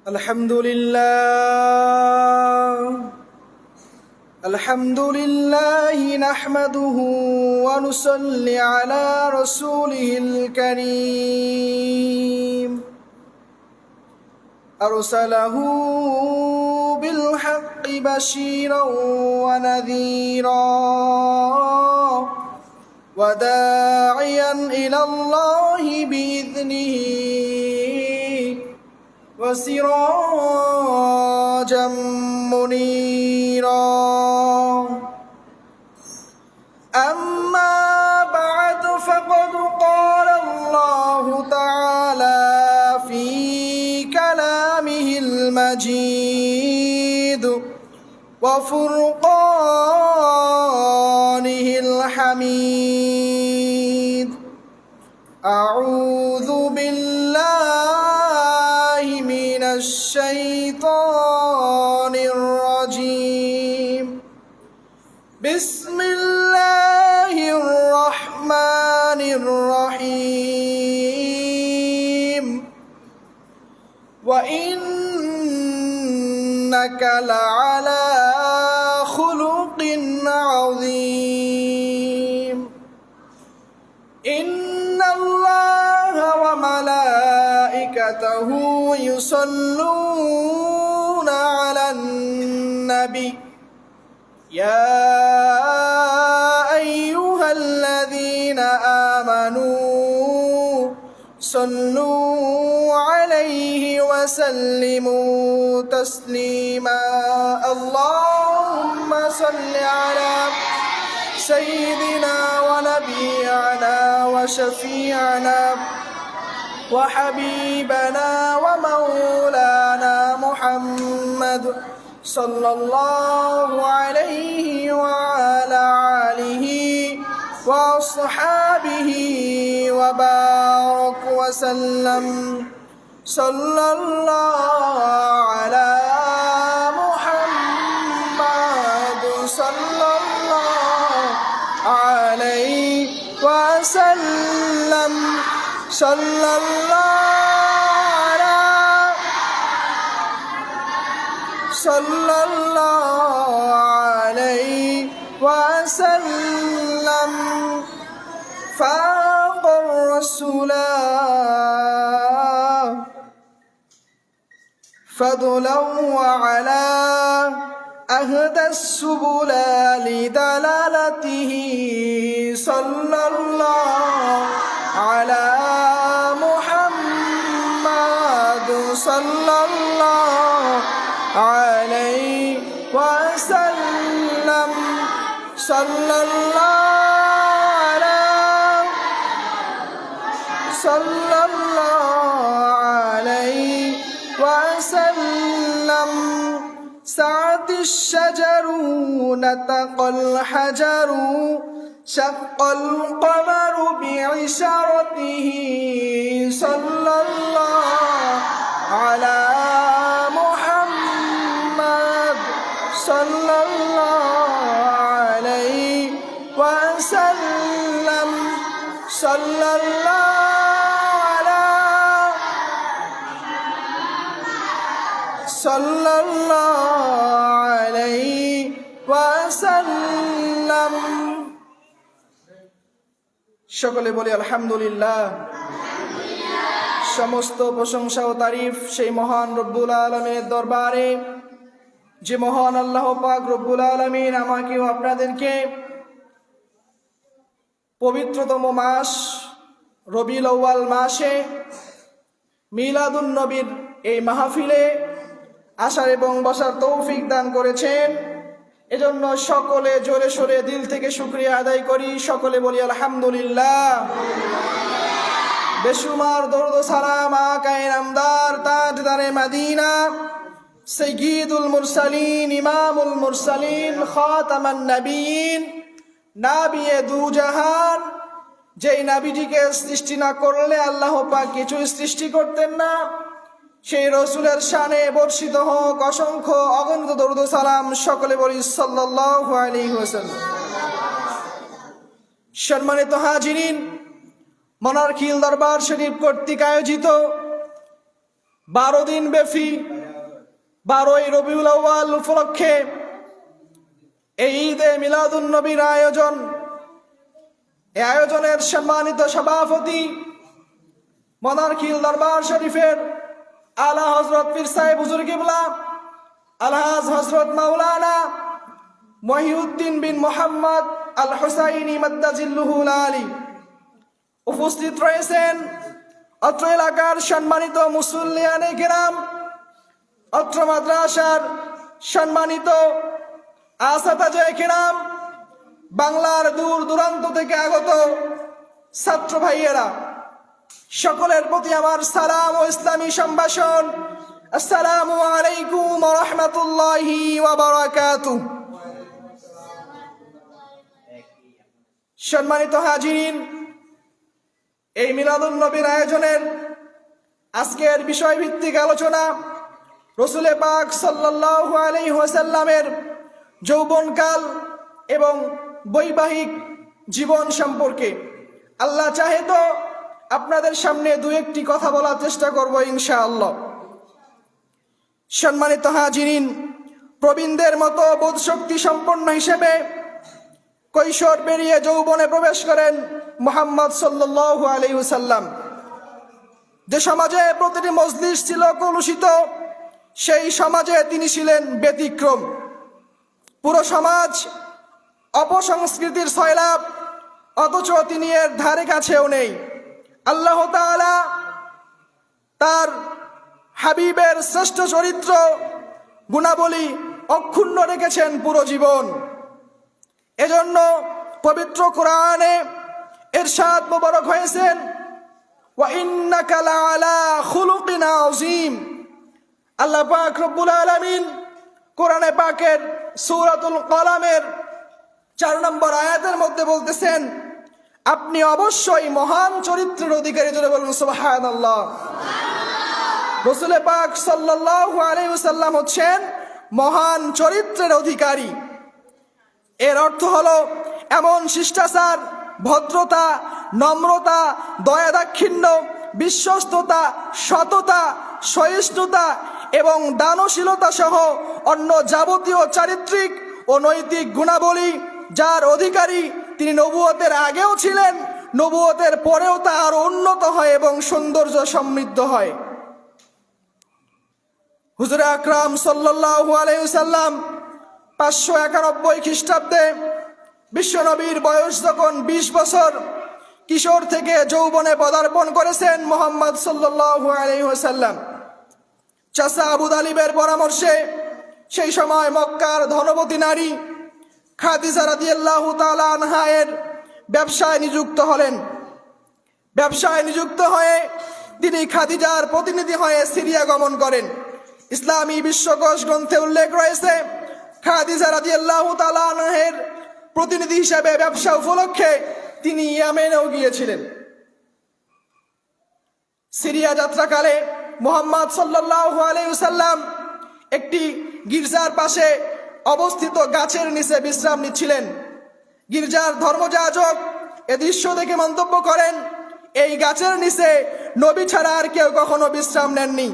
الحمد لله نحمده ونصلي على رسوله الكريم أرسله بالحق بشيرا ونذيرا وداعيا إلى الله بإذنه وسراجا منيرا. أما بعد فقد قال الله تعالى في كلامه المجيد وفرقانه الحميد. أعوذ بالله من الشيطان الرجيم. بسم الله الرحمن الرحيم. وإنك لعلى خلق عظيم. إن الله وملائكته يصلون على النبي يا أيها الذين آمنوا صلوا عليه وسلموا تسليما. اللهم صل على سيدنا ونبينا وشفيعنا وحبيبنا ومولانا محمد صلى الله عليه وعلى آله وأصحابه وبارك وسلم. صلى الله على محمد صلى الله عليه وسلم. صلى الله عليه وسلم. فاق الرسول فضلا وعلى أهدى السبل لدلالته. صلى الله على محمد صلى الله عليه وسلم. صلى الله عليه وسلم. سعت الشجر نطق الحجر شق القمر بعشرته. صلى الله على محمد صلى الله عليه وسلم. صلى الله عليه وسلم. সকলে বলি আলহামদুলিল্লাহ। সমস্ত প্রশংসা ও তারিফ সেই মহান রব্বুল আলামিনের দরবারে, যে মহান আল্লাহ পাক রব্বুল আলামিন আমাকে ও আপনাদেরকে পবিত্রতম মাস রবিউল আউয়াল মাসে মিলাদুন নবীর এই মাহফিলে আসার এবং বসার তৌফিক দান করেছেন। এজন্য সকলে জোরে সোরে দিল থেকে শুকরিয়া আদায় করি। সকলে বলি আলহামদুলিল্লাহ। বেশুমার দরুদ ও সালাম আকায়ে নামদার তাজদারে মদিনা সাইয়্যিদুল মুরসালিন ইমামুল মুরসালিন খাতামান নবিয়্যিন নাবিয়ে দু জাহান, যেই নাবিজিকে সৃষ্টি না করলে আল্লাহ পাক কিছু সৃষ্টি করতেন না, সেই রসুলের শানে বর্ষিত হোক অসংখ্য অগণিত দরুদ ও সালাম। সকলে বলি সাল্লাল্লাহু আলাইহি ওয়াসাল্লাম। সম্মানিত হাজিরিন, মনারখিল দরবার শরীফ কর্তৃক আয়োজিত 12 দিন ব্যাপী 12ই রবিউল আউয়াল উপলক্ষে এই ঈদে মিলাদুন নবীর আয়োজন। এই আয়োজনের সম্মানিত সভাপতি মনারখিল দরবার শরীফের আলা হযরত পীর সাহেব হুজুর কিবলা আলহাজ হযরত মাওলানা মহিউদ্দিন বিন মোহাম্মদ আল হুসাইনি মাদ্দাজিল্লুহুল আলী। উপস্থিত রয়েছেন অত্র এলাকার সম্মানিত মুসল্লিয়ানে কেরাম, অত্র মাদ্রাসার সম্মানিত আসাতাজে কেরাম, বাংলার দূর দূরান্ত থেকে আগত ছাত্র ভাইয়েরা, সকলের প্রতি আমার সালাম ও ইসলামী সম্ভাষণ। আসসালামু আলাইকুম ওয়া রাহমাতুল্লাহি ওয়া বারাকাতুহু। সম্মানিত হাজিরিন, এই মিলাদুন নবীর আয়োজনের আজকের বিষয়ভিত্তিক আলোচনা রাসূল পাক সাল্লাল্লাহু আলাইহি ওয়াসাল্লামের যৌবনকাল এবং বৈবাহিক জীবন সম্পর্কে। আল্লাহ চাহে তো আপনাদের সামনে দু একটি কথা বলার চেষ্টা করব ইনশাআল্লাহ। সম্মানিত হাজিরিন, প্রবীণদের মতো বোধশক্তি সম্পন্ন হিসেবে কৈশোর পেরিয়ে যৌবনে প্রবেশ করেন মুহাম্মদ সাল্লাল্লাহু আলাইহি ওয়াসাল্লাম। যে সমাজে প্রতিটি মজলিস ছিল কলুষিত, সেই সমাজে তিনি ছিলেন ব্যতিক্রম। পুরো সমাজ অপসংস্কৃতির সয়লাব, অথচ তিনি এর ধারে কাছেও নেই। আল্লাহ তাআলা তার হাবিবের শ্রেষ্ঠ চরিত্র গুণাবলী অক্ষুণ্ণ রেখেছেন পুরো জীবন। এজন্য পবিত্র কোরআনে ইরশাদ মোবারক হয়েছেন, ওয়া ইন্নাকা লাআলা খুলুকিন আযীম। আল্লাহ পাক রব্বুল আলামিন কোরআনে পাকের সূরাতুল কলামের 4 নম্বর আয়াতের মধ্যে বলতেছেন, আপনি অবশ্যই মহান চরিত্রের অধিকারী। জোরে বলুন সুবহানাল্লাহ। রাসূল পাক সাল্লাল্লাহু আলাইহি ওয়াসাল্লাম হচ্ছেন মহান চরিত্রের অধিকারী। এর অর্থ হলো এমন শিষ্টাচার, ভদ্রতা, নম্রতা, দয়া দাক্ষিণ্য, বিশ্বস্ততা, সততা, সহিষ্ণুতা এবং দানশীলতা সহ অন্য যাবতীয় চারিত্রিক ও নৈতিক গুণাবলী যার অধিকারী তিনি নবুয়তের আগেও ছিলেন, নবুয়তের পরেও তা আরো উন্নত হয় এবং সৌন্দর্য সমৃদ্ধ হয়। হুজুর আকরাম সাল্লাল্লাহু আলাইহি ওয়াসাল্লাম 591 খ্রিস্টাব্দে বিশ্বনবীর বয়স যখন 20 বছর, কিশোর থেকে যৌবনে পদার্পণ করেছেন মুহাম্মদ সাল্লাল্লাহু আলাইহি ওয়াসাল্লাম। চাচা আবু তালিবের পরামর্শে সেই সময় মক্কার ধনবতী নারী খাদিজা রাদিয়াল্লাহু তাআলা আনহা এর ব্যবসায় নিযুক্ত হলেন। ব্যবসায় নিযুক্ত হয়ে তিনি খাদিজার প্রতিনিধি হয়ে সিরিয়া গমন করেন। ইসলামী বিশ্বকোষ গ্রন্থে উল্লেখ রয়েছে, খাদিজা রাদিয়াল্লাহু তাআলা আনহার প্রতিনিধি হিসেবে ব্যবসা উপলক্ষে তিনি ইয়েমেনেও গিয়েছিলেন। সিরিয়া যাত্রাকালে মুহাম্মদ সাল্লাল্লাহু আলাইহি ওয়াসাল্লাম একটি গির্জার পাশে অবস্থিত গাছের নিচে বিশ্রাম নিচ্ছিলেন। গির্জার ধর্মযাজক এ দৃশ্য দেখে মন্তব্য করেন, এই গাছের নিচে নবী ছাড়া আর কেউ কখনো বিশ্রাম নেননি।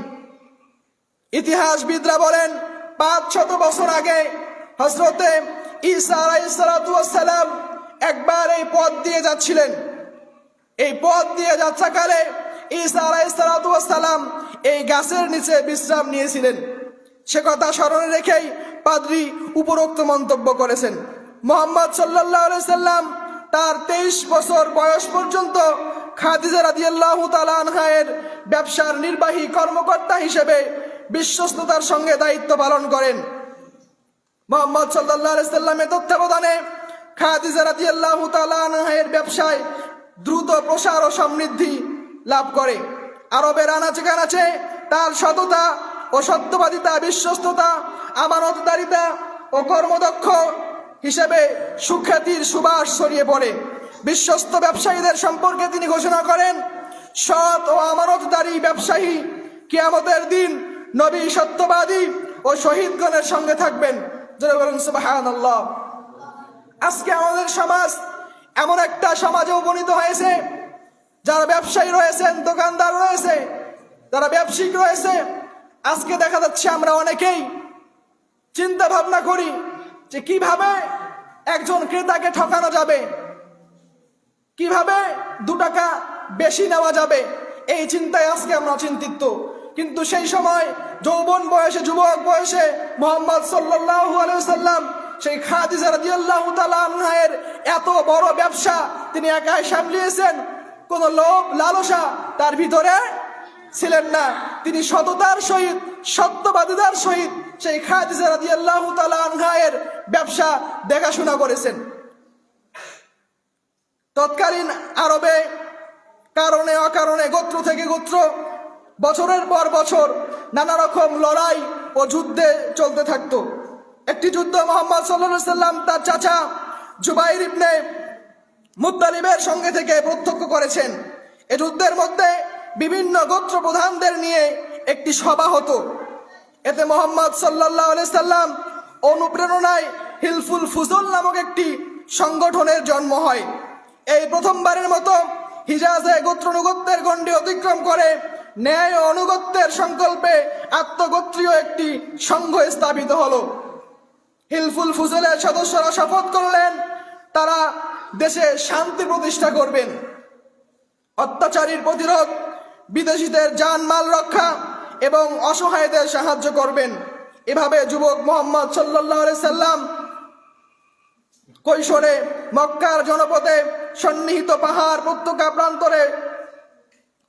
ইতিহাসবিদরা বলেন, 500 বছর আগে হযরতে ঈসা আলাইহিস সালাতু ওয়াস সালাম একবার এই পথ দিয়ে যাচ্ছিলেন। এই পথ দিয়ে যাত্রাকালে ঈসা আলাইহিস সালাতু ওয়াস সালাম এই গাছের নিচে বিশ্রাম নিয়েছিলেন। সে কথা স্মরণে রেখেই পাদ্রী উপরোক্ত মন্তব্য করেছেন। মুহাম্মদ সাল্লাল্লাহু আলাইহি সাল্লাম তার 23 বছর বয়স পর্যন্ত খাদিজা রাদিয়াল্লাহু তাআলা আনহা এর ব্যবসার নির্বাহী কর্মকর্তা হিসেবে বিশ্বস্ততার সঙ্গে দায়িত্ব পালন করেন। মুহাম্মদ সাল্লাল্লাহু আলাইহি সাল্লামের তত্ত্বাবধানে খাদিজা রাদিয়াল্লাহু তাআলা আনহা এর ব্যবসায় দ্রুত প্রসার ও সমৃদ্ধি লাভ করে। আরবের আনাচে কানাচে তার সততা ও সত্যবাদিতা, বিশ্বস্ততা, আমানতদারিতা ও কর্মদক্ষ হিসেবে সুখ্যাতির সুবাস ছড়িয়ে পড়ে। বিশ্বস্ত ব্যবসায়ীদের সম্পর্কে তিনি ঘোষণা করেন, সৎ ও আমানতদারী ব্যবসায়ী কিয়ামতের দিন নবী, সত্যবাদী ও শহীদগণের সঙ্গে থাকবেন। যারা বলেন সুবহানাল্লাহ। আজকে আমাদের সমাজ এমন একটা সমাজে উপনীত হয়েছে, যারা ব্যবসায়ী রয়েছেন, দোকানদার রয়েছে, যারা ব্যবসায়িক রয়েছে, আজকে দেখা যাচ্ছে আমরা অনেকেই চিন্তা ভাবনা করি যে কিভাবে একজন ক্রেতাকে ঠকানো যাবে, কিভাবে 2 টাকা বেশি নেওয়া যাবে, এই চিন্তায় আজকে আমরা চিন্তিত। কিন্তু সেই সময় যৌবন বয়সে, যুবক বয়সে মুহাম্মদ সাল্লাল্লাহু আলাইহি ওয়াসাল্লাম সেই খাদিজা রাদিয়াল্লাহু তাআলা আনহার এত বড় ব্যবসা তিনি একাই সামলিয়েছেন। কোনো লোভ লালসা তার ভিতরে ছিলেন না। তিনি সততার সহিত, সত্যবাদিতার সহিত সেই খাদিজা রাদিয়াল্লাহু তাআলা আনহার ব্যবসা দেখাশোনা করেছেন। তৎকালীন আরবে কারণে অকারণে, গোত্র থেকে গোত্র, বছরের পর বছর নানা রকম লড়াই ও যুদ্ধে চলতে থাকতো। একটি যুদ্ধ মুহাম্মদ সাল্লাল্লাহু আলাইহি সাল্লাম তার চাচা জুবাইর ইবনে মুত্তালিবের সঙ্গে থেকে প্রত্যক্ষ করেছেন। এই যুদ্ধের মধ্যে বিভিন্ন গোত্র প্রধানদের নিয়ে একটি সভা হতো। এতে মুহাম্মদ সাল্লাল্লাহু আলাইহি সাল্লাম অনুপ্রেরণায় হিলফুল ফুজল নামক একটি সংগঠনের জন্ম হয়। এই প্রথমবারের মতো হিজাজে গোত্রানুগত্যের গণ্ডি অতিক্রম করে ন্যায় ও অনুগত্যের সংকল্পে আত্মগোত্রীয় একটি সংঘ স্থাপিত হলো। হিলফুল ফুজলের সদস্যরা শপথ করলেন তারা দেশে শান্তি প্রতিষ্ঠা করবেন, অত্যাচারীর প্রতিরোধ, বিদেশিদের জানমাল রক্ষা এবং অসহায়দের সাহায্য করবেন। এভাবে যুবক মুহাম্মদ সাল্লাল্লাহু আলাইহি সাল্লাম কৈশোরে মক্কার জনপদে, সন্নিহিত পাহাড় উপত্যকা প্রান্তরে,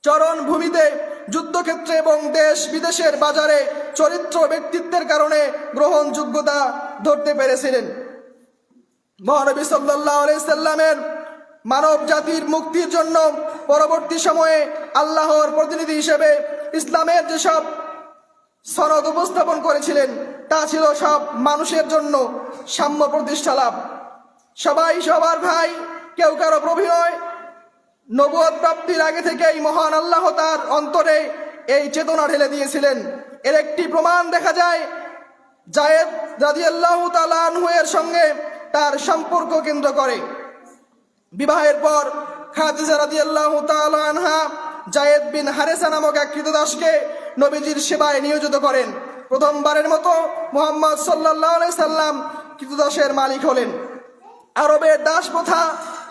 চরণ ভূমিতে, যুদ্ধক্ষেত্রে এবং দেশ বিদেশের বাজারে চরিত্র ব্যক্তিত্বের কারণে গ্রহণযোগ্যতা ধরতে পেরেছিলেন। মহানবী সাল্লাল্লাহু আলাইহি সাল্লামের মানব জাতির মুক্তির জন্য পরবর্তী সময়ে আল্লাহর প্রতিনিধি হিসেবে ইসলামের যেসব সনদ উপস্থাপন করেছিলেন তা ছিল সব মানুষের জন্য সাম্য প্রতিষ্ঠা লাভ, সবাই সবার ভাই, কেউ কারো প্রভিনয়। নবুয়ত প্রাপ্তির আগে থেকেই মহান আল্লাহ তার অন্তরে এই চেতনা ঢেলে দিয়েছিলেন। এর একটি প্রমাণ দেখা যায় জায়েদ রাদিয়াল্লাহু তাআলা আনহু এর সঙ্গে তার সম্পর্ক কেন্দ্র করে। বিবাহের পর খাদিজা রাদিয়াল্লাহু তাআলা আনহা জায়েদ বিন হারেসা নামক এক কৃতদাসকে নবীজির সেবায় নিয়োজিত করেন। প্রথমবারের মতো মুহাম্মদ সাল্লাল্লাহু আলাইহি সাল্লাম কৃতদাসের মালিক হলেন। আরবের দাস প্রথা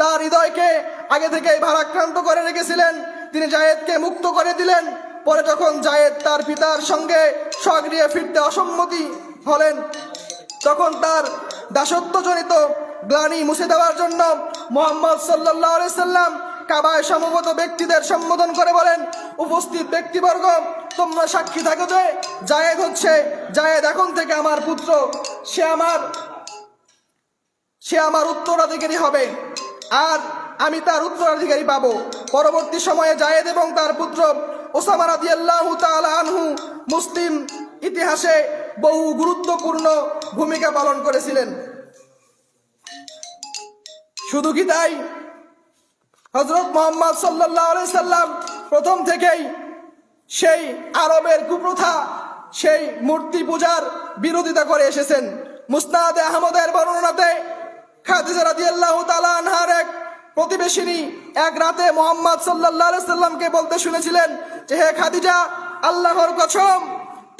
তার হৃদয়কে আগে থেকেই ভারাক্রান্ত করে রেখেছিলেন। তিনি জায়েদকে মুক্ত করে দিলেন। পরে যখন জায়েদ তার পিতার সঙ্গে স্বগৃহে ফিরতে অসম্মতি হলেন, তখন তার দাসত্বজনিত গ্লানি মুছে দেওয়ার জন্য মুহাম্মদ সাল্লাল্লাহু আলাইহি সাল্লাম কাবায় সমবেত ব্যক্তিদের সম্বোধন করে বলেন, উপস্থিত ব্যক্তিবর্গ, তোমরা সাক্ষী থাকো যে জায়েদ এখন থেকে আমার পুত্র, সে আমার উত্তরাধিকারী হবে আর আমি তার উত্তরাধিকারী পাবো। পরবর্তী সময়ে জায়েদ এবং তার পুত্র ওসামা রাদিয়াল্লাহু তাআলা আনহু মুসলিম ইতিহাসে বহু গুরুত্বপূর্ণ ভূমিকা পালন করেছিলেন। শুধু কি তাই, হযরত মুহাম্মদ সাল্লাল্লাহু আলাইহি সাল্লাম প্রথম থেকেই সেই আরবের কুপ্রথা, সেই মূর্তি পূজার বিরোধিতা করে এসেছেন। মুসনাদে আহমদের বর্ণনাতে খাদিজা রাদিয়াল্লাহু তাআলা আনহার এক প্রতিবেশিনী এক রাতে মুহাম্মদ সাল্লাল্লাহু আলাইহি সাল্লামকে বলতে শুনেছিলেন যে, হে খাদিজা, আল্লাহর কসম,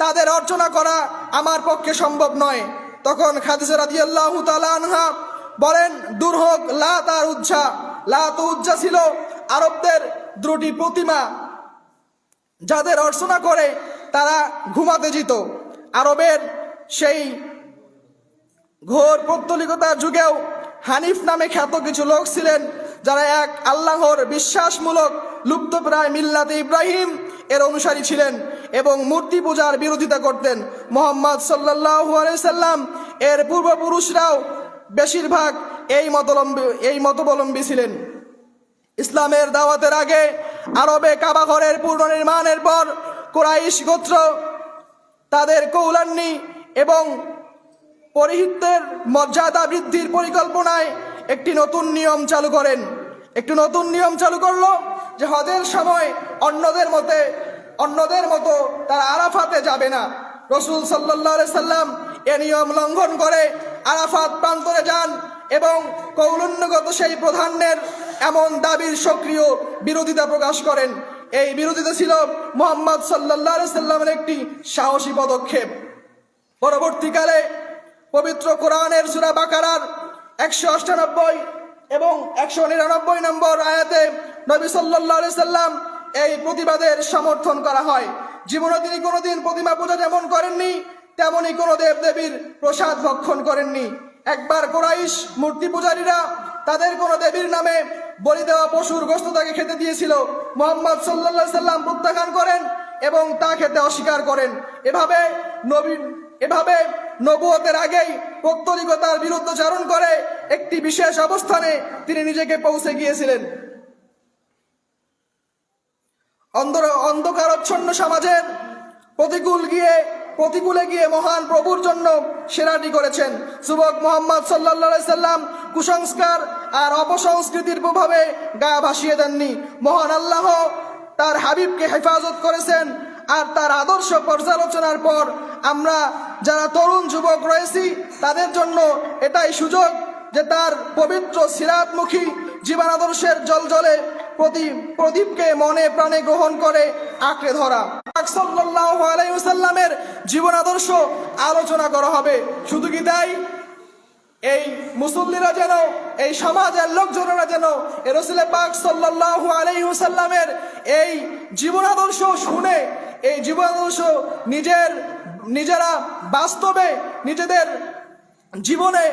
তাদের অর্চনা করা আমার পক্ষে সম্ভব নয়। তখন খাদিজা রাদিয়াল্লাহু তাআলা আনহা বলেন, দূর হোক লাত আর উজ্জা। লাত ও উজ্জা ছিল আরবদের দুটি প্রতিমা, যাদের অর্চনা করে তারা ঘুমাতে যেত। আরবের সেই ঘোর পৌত্তলিকতার যুগেও হানিফ নামে খ্যাত কিছু লোক ছিলেন যারা এক আল্লাহর বিশ্বাসমূলক লুপ্তপ্রায় মিল্লাতে ইব্রাহিম এর অনুসারী ছিলেন এবং মূর্তি পূজার বিরোধিতা করতেন। মুহাম্মদ সাল্লাল্লাহু আলাইহি সাল্লাম এর পূর্বপুরুষরাও বেশিরভাগ এই মতাবলম্বী ছিলেন। ইসলামের দাওয়াতের আগে আরবে কাবা ঘরের পুনর্নির্মাণের পর কুরাইশ গোত্র তাদের কৌলান্নি এবং পরিহিতের মর্যাদা বৃদ্ধির পরিকল্পনায় একটি নতুন নিয়ম চালু করলো যে হজের সময় অন্যদের মতো তারা আরাফাতে যাবে না। রাসূল সাল্লাল্লাহু আলাইহি সাল্লাম এ নিয়ম লঙ্ঘন করে আরাফাত প্রান্তরে যান এবং কৌলন্যগত সেই প্রধানের এমন দাবির সক্রিয় বিরোধিতা প্রকাশ করেন। এই বিরোধিতা ছিল মুহাম্মদ সাল্লাল্লাহু আলাইহি সাল্লামের একটি সাহসী পদক্ষেপ। পরবর্তীকালে পবিত্র কোরআনের সূরা বাকারার 198 এবং 199 নম্বর আয়াতে নবী সাল্লাল্লাহু আলাইহি সাল্লাম এই প্রতিবাদের সমর্থন করা হয়। জীবনে তিনি কোনোদিন প্রতিমা পূজা যেমন করেননি, তেমনি কোনো দেবদেবীর প্রসাদ ভক্ষণ করেননি। একবার কুরাইশ মূর্তি পূজারীরা তাদের কোনো দেবীর নামে বলি দেওয়া পশুর গোশত তাকে খেতে দিয়েছিল। মুহাম্মদ সাল্লাল্লাহু আলাইহি সাল্লাম প্রত্যাখ্যান করেন এবং তা খেতে অস্বীকার করেন। এভাবে নবুয়তের আগেই পৌত্তলিকতার বিরুদ্ধাচরণ করে একটি বিশেষ অবস্থানে তিনি নিজেকে পৌঁছে গিয়েছিলেন। অন্ধকারচ্ছন্ন সমাজের প্রতিকূলে গিয়ে মহান প্রভুর জন্য সেরাটি করেছেন। যুবক মুহাম্মদ সাল্লাল্লাহু আলাইহি সাল্লাম কুসংস্কার আর অপসংস্কৃতির প্রভাবে গা ভাসিয়ে দেননি। মহান আল্লাহ তার হাবিবকে হেফাজত করেছেন। আর তার আদর্শ পর্যালোচনার পর আমরা যারা তরুণ যুবক রয়েছি তাদের জন্য এটাই সুযোগ যে তার পবিত্র সিরাতমুখী জীবন আদর্শের জলজলে প্রদীপকে মনে প্রাণে গ্রহণ করে আঁকড়ে ধরা। সাল্লাল্লাহু আলাইহি ওয়াসাল্লামের জীবন আদর্শ আলোচনা করা হবে। শুধু কি তাই, এই মুসল্লিরা যেন, এই সমাজের লোকজনেরা যেন রাসূল পাক সাল্লাল্লাহু আলাইহি ওয়াসাল্লামের এই জীবন আদর্শ শুনে এই জীবন আদর্শ নিজেরা বাস্তবে নিজেদের জীবনে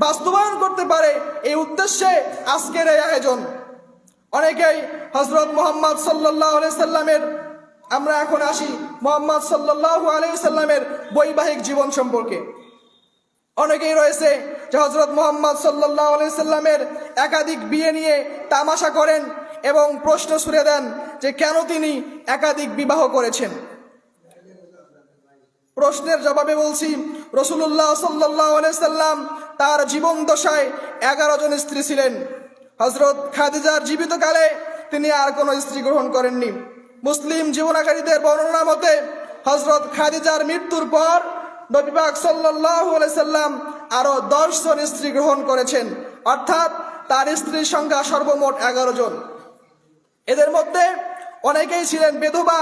বাস্তবায়ন করতে পারে, এই উদ্দেশ্যে আজকের এই আয়োজন। অনেকেই হযরত মুহাম্মদ সাল্লাল্লাহু আলাইহি সাল্লামের, আমরা এখন আসি মুহাম্মদ সাল্লাল্লাহু আলাইহি সাল্লামের বৈবাহিক জীবন সম্পর্কে। অনেকেই রয়েছে যে হযরত মুহাম্মদ সাল্লাল্লাহু আলাইহি সাল্লামের একাধিক বিয়ে নিয়ে তামাশা করেন এবং প্রশ্ন ছুড়ে দেন যে কেন তিনি একাধিক বিবাহ করেছেন। প্রশ্নের জবাবে বলছি, রাসূলুল্লাহ সাল্লাল্লাহু আলাইহি সাল্লাম তার জীবন দশায় 11 জন স্ত্রী ছিলেন। হযরত খাদিজার জীবিতকালে তিনি আর কোনো স্ত্রী গ্রহণ করেননি। মুসলিম জীবনাকারীদের বর্ণনা মতে হযরত খাদিজার মৃত্যুর পর নবী পাক সাল্লাল্লাহু আলাইহি সাল্লাম আরো 10 জন স্ত্রী গ্রহণ করেছেন, অর্থাৎ তার স্ত্রীর সংখ্যা সর্বমোট 11 জন। এদের মধ্যে অনেকেই ছিলেন বিধবা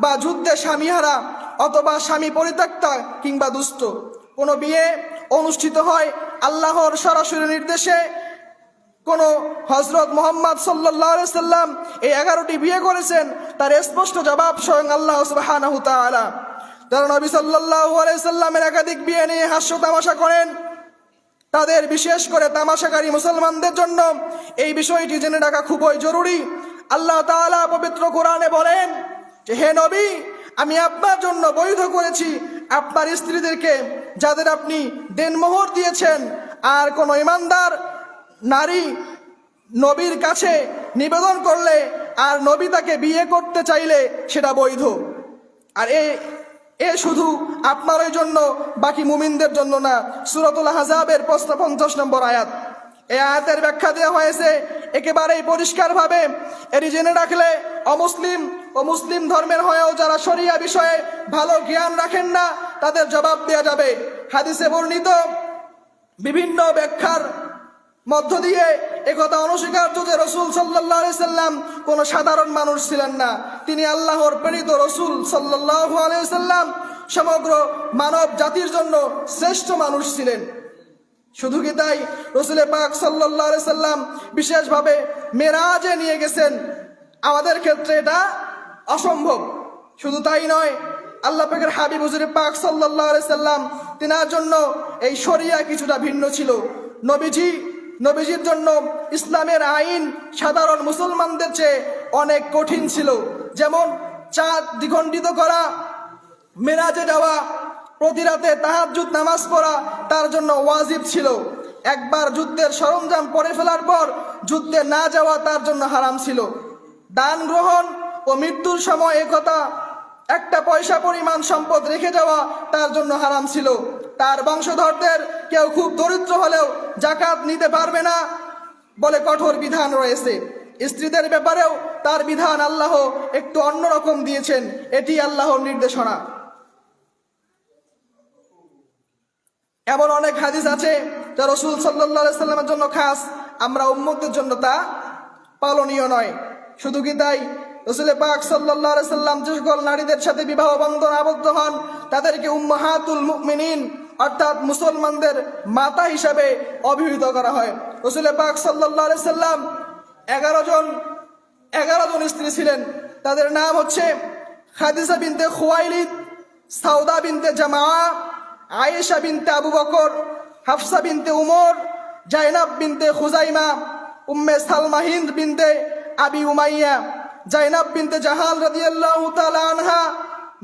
বা যুদ্ধে স্বামীহারা অথবা স্বামী পরিত্যক্তা কিংবা দুস্থ। কোনো বিয়ে অনুষ্ঠিত হয় আল্লাহর সরাসরি নির্দেশে, কোন হযরত মুহাম্মদ সাল্লাল্লাহু আলাইহি সাল্লাম এই 11টি বিয়ে করেছেন, তার স্পষ্ট জবাব স্বয়ং আল্লাহ সুবহানাহু ওয়া তাআলা। যারা নবী সাল্লাল্লাহু আলাইহি সাল্লামের একাধিক বিয়ে নিয়ে হাস্য তামাশা করেন, তাদের বিশেষ করে তামাশাকারী মুসলমানদের জন্য এই বিষয়টি জেনে রাখা খুবই জরুরি। আল্লাহ তাআলা পবিত্র কোরআনে বলেন যে, হে নবী, আমি আপনার জন্য বৈধ করেছি আপনার স্ত্রীদেরকে যাদের আপনি দেনমোহর দিয়েছেন, আর কোন ইমানদার নারী নবীর কাছে নিবেদন করলে আর নবী তাকে বিয়ে করতে চাইলে সেটা বৈধ। আর এ শুধু আপনারই জন্য, বাকি মুমিনদের জন্য না। সূরাতুল আহজাবের 50 নম্বর আয়াত। এই আয়াতের ব্যাখ্যা দেওয়া হয়েছে একেবারেই পরিষ্কারভাবে। এটি জেনে রাখলে অমুসলিম ও মুসলিম ধর্মের হয়েও যারা শরিয়া বিষয়ে ভালো জ্ঞান রাখেন না, তাদের জবাব দেওয়া যাবে। হাদিসে বর্ণিত বিভিন্ন ব্যাখ্যার মধ্য দিয়ে একথা অনস্বীকার্য যে রাসূল সাল্লাল্লাহু আলাইহি সাল্লাম কোনো সাধারণ মানুষ ছিলেন না। তিনি আল্লাহর প্রেরিত রাসূল সাল্লাল্লাহু আলাইহি সাল্লাম, সমগ্র মানব জাতির জন্য শ্রেষ্ঠ মানুষ ছিলেন। শুধু কি তাই, রাসূল পাক সাল্লাল্লাহু আলাইহি সাল্লাম বিশেষভাবে মেরাজে নিয়ে গেছেন। আমাদের ক্ষেত্রে এটা অসম্ভব। শুধু তাই নয়, আল্লাহ পাকের হাবিব হুজুর পাক সাল্লাল্লাহু আলাইহি সাল্লাম, তিনার জন্য এই শরিয়া কিছুটা ভিন্ন ছিল। নবীজির জন্য ইসলামের আইন সাধারণ মুসলমানদের চেয়ে অনেক কঠিন ছিল। যেমন চাঁদ দ্বিখণ্ডিত করা, মেরাজে যাওয়া, প্রতি রাতে তাহাজ্জুদ নামাজ পড়া তার জন্য ওয়াজিব ছিল। একবার যুদ্ধের সরঞ্জাম পরে ফেলার পর যুদ্ধে না যাওয়া তার জন্য হারাম ছিল। দান গ্রহণ ও মৃত্যুর সময় একথা একটা পয়সা পরিমাণ সম্পদ রেখে যাওয়া তার জন্য হারাম ছিল। তার বংশধরদের কেউ খুব দরিদ্র হলেও যাকাত নিতে পারবে না বলে কঠোর বিধান রয়েছে। স্ত্রীদের ব্যাপারেও তার বিধান আল্লাহ একটু অন্যরকম দিয়েছেন, এটি আল্লাহর নির্দেশনা। এমন অনেক হাদিস আছে যা রাসূল সাল্লাল্লাহু আলাইহি সাল্লামের জন্য খাস, আমরা উম্মতের জন্য তা পালনীয় নয়। শুধু কি তাই, রাসূল পাক সাল্লাল্লাহু আলাইহি সাল্লাম যে সকল নারীদের সাথে বিবাহ বন্ধনে আবদ্ধ হন তাদেরকে উম্মাহাতুল মুমিনিন অর্থাৎ মুসলমানদের মাতা হিসাবে অভিহিত করা হয়। রাসূল পাক সাল্লাল্লাহু আলাইহি সাল্লাম 11 জন স্ত্রী ছিলেন। তাদের নাম হচ্ছে খাদিজা বিনতে খুয়াইলিদ, সাউদা বিনতে জামাআ, আয়েশা বিনতে আবু বকর, হাফসা বিনতে উমর, জাইনাব বিনতে খুজাইমা, উম্মে সালমা হিন্দ বিনতে আবি উমাইয়া, জাইনাব বিনতে জাহাল রাদিয়াল্লাহু তাআলা আনহা,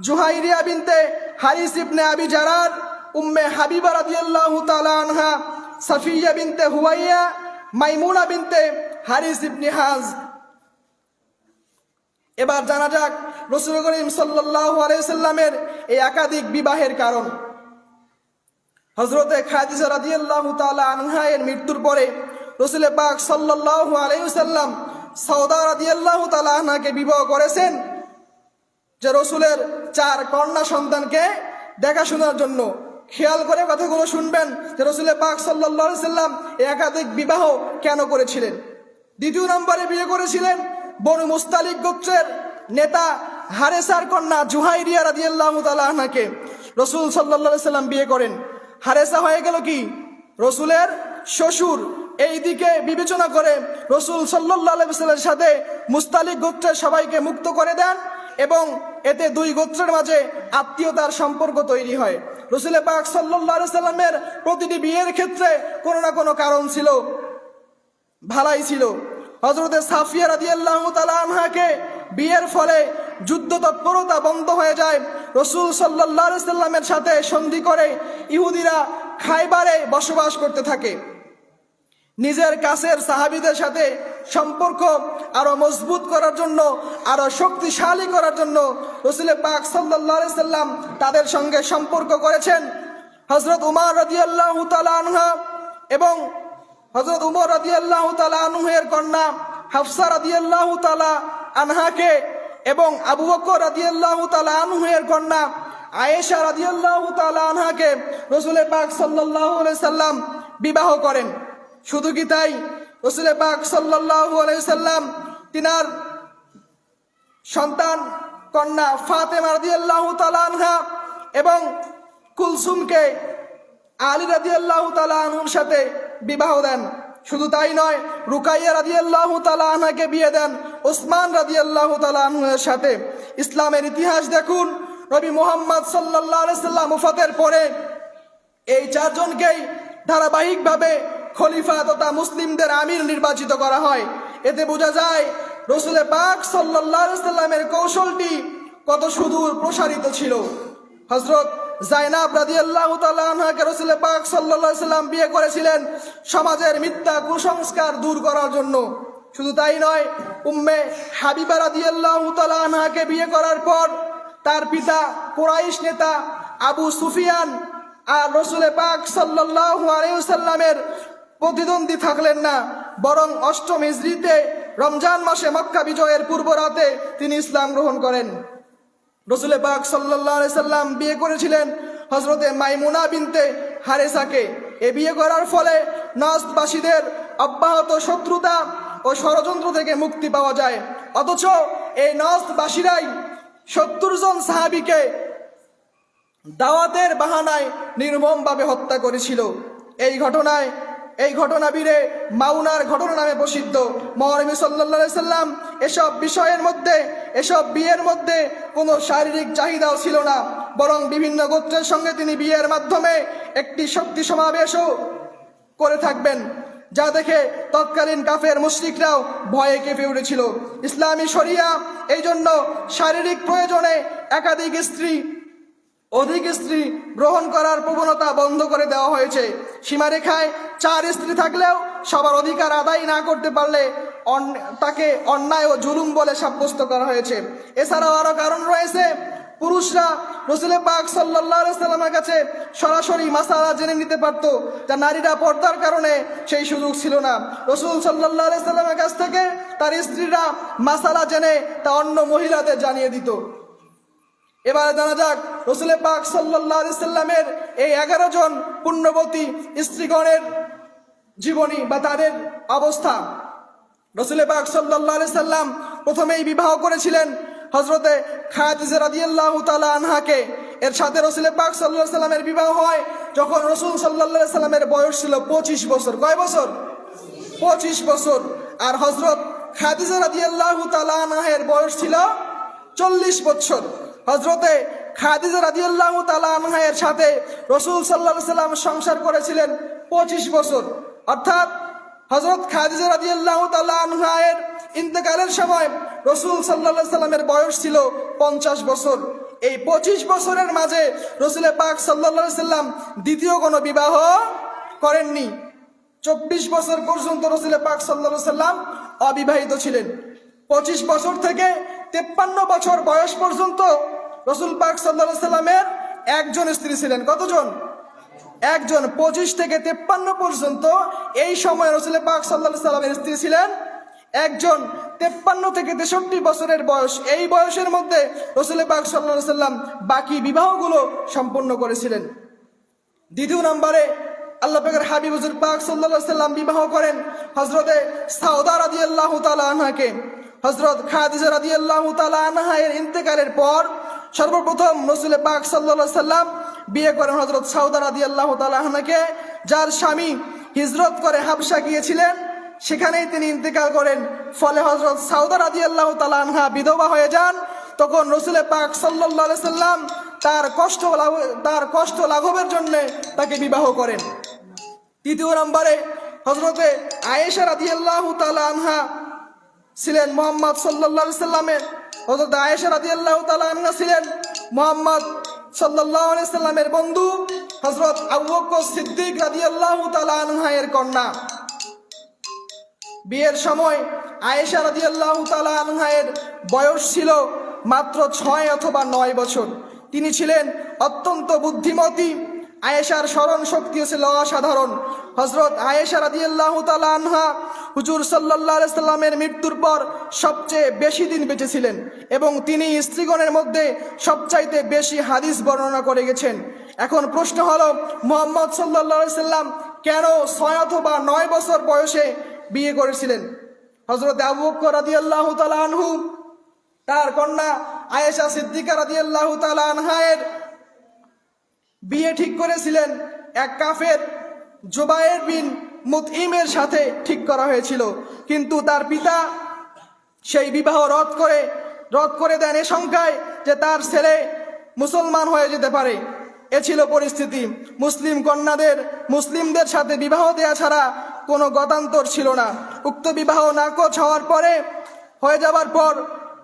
জুহাইরিয়া বিনতে হারিস ইবনে আবি জারার, উম্মে হাবিবা রাদিয়াল্লাহু তাআলা আনহা, সাফিয়া বিনতে হুয়াইয়া, মাইমুনা বিনতে হারিস ইবনে হাজ। এবার জানা যাক রাসূল করিম সাল্লাল্লাহু আলাইহি সাল্লামের এই একাধিক বিবাহের কারণ। হযরতে খাদিজা রাদিয়াল্লাহু তাআলা আনহা এর মৃত্যুর পরে রাসূল পাক সাল্লাল্লাহু আলাইহি সাল্লাম সাউদা রাদিয়াল্লাহু তাআলা আনহাকে বিবাহ করেছেন যে রাসূলের 4 কন্যা সন্তানকে দেখাশোনার জন্য। খেয়াল করে কথাগুলো শুনবেন যে রাসূল পাক সাল্লাল্লাহু আলাইহি সাল্লাম একাধিক বিবাহ কেন করেছিলেন। দ্বিতীয় নম্বরে বিয়ে করেছিলেন বনু মুস্তালিক গোত্রের নেতা হারেসার কন্যা জুহাইরিয়া রাদিয়াল্লাহু তাআলা আনহাকে রাসূল সাল্লাল্লাহু আলাইহি সাল্লাম বিয়ে করেন। হারেসা হয়ে গেল কি রাসূলের শ্বশুর। এই দিকে বিবেচনা করে রাসূল সাল্লাল্লাহু আলাইহি ওয়াসাল্লামের সাথে মুস্তালিক গোত্রের সবাইকে মুক্ত করে দেন এবং এতে দুই গোত্রের মাঝে আত্মীয়তার সম্পর্ক তৈরি হয়। রাসূল পাক সাল্লাল্লাহু আলাইহি সাল্লামের প্রতিটি বিয়ের ক্ষেত্রে কোনো না কোনো কারণ ছিল, ভালাই ছিল। হযরতে সাফিয়া রাদিয়াল্লাহু তাআলা আনহাকে বিয়ের ফলে যুদ্ধ তৎপরতা বন্ধ হয়ে যায়। রাসূল সাল্লাল্লাহু আলাইহি সাল্লামের সাথে সন্ধি করে ইহুদিরা খায়বারে বসবাস করতে থাকে। নিজের কাছের সাহাবীদের সাথে সম্পর্ক আরো মজবুত করার জন্য, আরো শক্তিশালী করার জন্য রাসূল পাক সাল্লাল্লাহু আলাইহি সাল্লাম তাদের সঙ্গে সম্পর্ক করেছেন। হযরত উমর রাদিয়াল্লাহু তাআলা আনহা এবং হযরত উমর রাদিয়াল্লাহু তাআলা আনহুর কন্যা হাফসা রাদিয়াল্লাহু তাআলা আনহাকে এবং আবু বকর রাদিয়াল্লাহু তাআলা আনহুর কন্যা আয়েশা রাদিয়াল্লাহু তাআলা আনহাকে রাসূল পাক সাল্লাল্লাহু আলাইহি সাল্লাম বিবাহ করেন। শুধু কি তাই, রাসূল পাক সাল্লাল্লাহু আলাইহি সাল্লাম তিনার সন্তান কন্যা ফাতেমা রাদিয়াল্লাহু তাআলা আনহা এবং কুলসুমকে আলী রাদিয়াল্লাহু তাআলা আনহুর সাথে বিবাহ দেন। শুধু তাই নয়, রুকাইয়া রাদিয়াল্লাহু তাআলা আনহাকে বিয়ে দেন ওসমান রাদিয়াল্লাহু তাআলা আনহুর সাথে। ইসলামের ইতিহাস দেখুন, নবী মুহাম্মদ সাল্লাল্লাহু আলাইহি সাল্লাম ওফাতের পরে এই 4 জনকেই ধারাবাহিকভাবে খলিফা তথা মুসলিমদের আমির নির্বাচিত করা হয়। এতে বোঝা যায় রাসূল পাক সাল্লাল্লাহু আলাইহি সাল্লামের কৌশলটি কত সুদূর প্রসারিত ছিল। হযরত জাইনাব রাদিয়াল্লাহু তাআলা আনহাকে রাসূল পাক সাল্লাল্লাহু আলাইহি সাল্লাম বিয়ে করেছিলেন সমাজের মিথ্যা কুসংস্কার দূর করার জন্য। শুধু তাই নয়, উম্মে হাবিবা রাদিয়াল্লাহু তাআলা আনহাকে বিয়ে করার পর তার পিতা কুরাইশ নেতা আবু সুফিয়ান আর রাসূল পাক সাল্লাল্লাহু আলাইহি সাল্লামের প্রতিদ্বন্দ্বী থাকলেন না, বরং 8ম হিজরিতে রমজান মাসে মক্কা বিজয়ের পূর্ব রাতে তিনি ইসলাম গ্রহণ করেন। রাসূল পাক সাল্লাল্লাহু আলাইহি সাল্লাম বিয়ে করেছিলেন হযরতে মাইমুনা বিনতে হারেসাকে। এই বিয়ে করার ফলে নজদবাসীদের অব্যাহত শত্রুতা ও ষড়যন্ত্র থেকে মুক্তি পাওয়া যায়। অথচ এই নজদবাসীরাই 70 জন সাহাবীকে দাওয়াতের বাহানায় নির্মমভাবে হত্যা করেছিল। এই ঘটনা বীরে মাউনার ঘটনা নামে প্রসিদ্ধ। মহানবী সাল্লাল্লাহু আলাইহি সাল্লাম এসব বিষয়ের মধ্যে, এসব বিয়ের মধ্যে কোনো শারীরিক চাহিদাও ছিল না, বরং বিভিন্ন গোত্রের সঙ্গে তিনি বিয়ের মাধ্যমে একটি শক্তি সমাবেশও করে থাকবেন, যা দেখে তৎকালীন কাফের মুশরিকরাও ভয়ে কেঁপে উঠেছিল। ইসলামী শরিয়া এই জন্য শারীরিক প্রয়োজনে অধিক স্ত্রী গ্রহণ করার প্রবণতা বন্ধ করে দেওয়া হয়েছে। সীমারেখায় 4 স্ত্রী থাকলেও সবার অধিকার আদায় না করতে পারলে তাকে অন্যায় ও জুলুম বলে সাব্যস্ত করা হয়েছে। এছাড়াও আরো কারণ রয়েছে। পুরুষরা রাসূল পাক সাল্লাল্লাহু আলাইহি সাল্লামের কাছে সরাসরি মাসালা জেনে নিতে পারত, যা নারীরা পর্দার কারণে সেই সুযোগ ছিল না। রাসূল সাল্লাল্লাহু আলাইহি সাল্লামের কাছ থেকে তার স্ত্রীরা মাসালা জেনে তা অন্য মহিলাদের জানিয়ে দিত। এবারে জানা যাক রাসূল পাক সাল্লাল্লাহু আলাইহি সাল্লামের এই 11 জন পুণ্যবতী স্ত্রীগণের জীবনী বা তাদের অবস্থা। রাসূল পাক সাল্লাল্লাহু আলাইহি সাল্লাম প্রথমেই বিবাহ করেছিলেন হজরতে খাদিজা রাদিয়াল্লাহু তাআলা আনহাকে। এর সাথে রসুল পাক সাল্লাল্লাহু আলাইহি সাল্লামের বিবাহ হয় যখন রসুল সাল্লাল্লাহু আলাইহি সাল্লামের বয়স ছিল 25 বছর। কয় বছর? 25 বছর। আর হজরত খাদিজা রাদিয়াল্লাহু তাআলা আনহার বয়স ছিল 40 বছর। হজরতে খাদিজা রাদিয়াল্লাহু তাআলা আনহার সাথে রসুল সাল্লাল্লাহু আলাইহি সাল্লাম সংসার করেছিলেন 25 বছর। অর্থাৎ হজরত খাদিজা রাদিয়াল্লাহু তাআলা আনহার ইন্তেকালের সময় রসুল সাল্লাল্লাহু আলাইহি সাল্লামের বয়স ছিল 50 বছর। এই 25 বছরের মাঝে রসুল পাক সাল্লাল্লাহু আলাইহি সাল্লাম দ্বিতীয় কোনো বিবাহ করেননি। 24 বছর পর্যন্ত রসুল পাক সাল্লাল্লাহু আলাইহি সাল্লাম অবিবাহিত ছিলেন। 25 বছর থেকে 53 বছর বয়স পর্যন্ত রসুল পাক সাল্লাল্লাহু আলাইহি সাল্লামের একজন স্ত্রী ছিলেন। কতজন? একজন। 25 থেকে 53 পর্যন্ত এই সময় রসুল পাক সাল্লাল্লাহু আলাইহি সাল্লামের স্ত্রী ছিলেন একজন। 53 থেকে 63 বছরের বয়স, এই বয়সের মধ্যে রসুল পাক সাল্লাল্লাহু আলাইহি সাল্লাম বাকি বিবাহগুলো সম্পন্ন করেছিলেন। দ্বিতীয় নম্বরে আল্লাহ পাকের হাবিব হুজুর পাক সাল্লাল্লাহু আলাইহি সাল্লাম বিবাহ করেন হযরতে সাউদা রাদিয়াল্লাহু তাআলা আনহাকে। হযরত খাদিজা রাদিয়াল্লাহু তাআলা আনহা এর ইন্তেকালের পর সর্বপ্রথম রাসূল পাক সাল্লাল্লাহু আলাইহি সাল্লাম বিয়ে করেন হযরত সাউদা রাদিয়াল্লাহু তাআলা আনহাকে, যার স্বামী হিজরত করে হাবশা গিয়েছিলেন, সেখানেই তিনি ইন্তেকাল করেন। ফলে হযরত সাউদা রাদিয়াল্লাহু তাআলা আনহা বিধবা হয়ে যান। তখন রাসূল পাক সাল্লাল্লাহু আলাইহি সাল্লাম তার কষ্ট লাঘবের জন্য তাকে বিবাহ করেন। তৃতীয় নম্বরে হযরতে আয়েশা রাদিয়াল্লাহু তাআলা আনহা ছিলেন মুহাম্মদ সাল্লাল্লাহু আলাইহি সাল্লামের, হযরত আয়েশা রাদিয়াল্লাহু তাআলা আনহা ছিলেন মুহাম্মদ সাল্লাল্লাহু আলাইহি সাল্লামের বন্ধু হযরত আবু বকর সিদ্দিক রাদিয়াল্লাহু তাআলা আনহা এর কন্যা। বিয়ের সময় আয়েশা রাদিয়াল্লাহু তাআলা আনহা এর বয়স ছিল মাত্র 6 অথবা 9 বছর। তিনি ছিলেন অত্যন্ত বুদ্ধিমতী। আয়েশার স্মরণ শক্তি ছিল অসাধারণ। হযরত আয়েশা রাদিয়াল্লাহু তাআলা আনহা হুজুর সাল্লাল্লাহু আলাইহি সাল্লামের মৃত্যুর পর সবচেয়ে বেশি দিন বেঁচে ছিলেন এবং তিনি স্ত্রীগণের মধ্যে সবচাইতে বেশি হাদিস বর্ণনা করে গেছেন। এখন প্রশ্ন হলো, মুহাম্মদ সাল্লাল্লাহু আলাইহি সাল্লাম কেন 6 অথবা 9 বছর বয়সে বিয়ে করেছিলেন? হযরত আবু বকর রাদিয়াল্লাহু তাআলা আনহু তার কন্যা আয়েশা সিদ্দিকা রাদিয়াল্লাহু তাআলা আনহা এর বিয়ে ঠিক করেছিলেন এক কাফের জুবায়ের বিন মুতঈমের সাথে ঠিক করা হয়েছিল, কিন্তু তার পিতা সেই বিবাহ রদ করে দেন এ শঙ্কায় যে তার ছেলে মুসলমান হয়ে যেতে পারে। এ ছিল পরিস্থিতি। মুসলিম কন্যাদের মুসলিমদের সাথে বিবাহ দেয়া ছাড়া কোনো গতান্তর ছিল না। উক্ত বিবাহ নাকচ হয়ে যাবার পর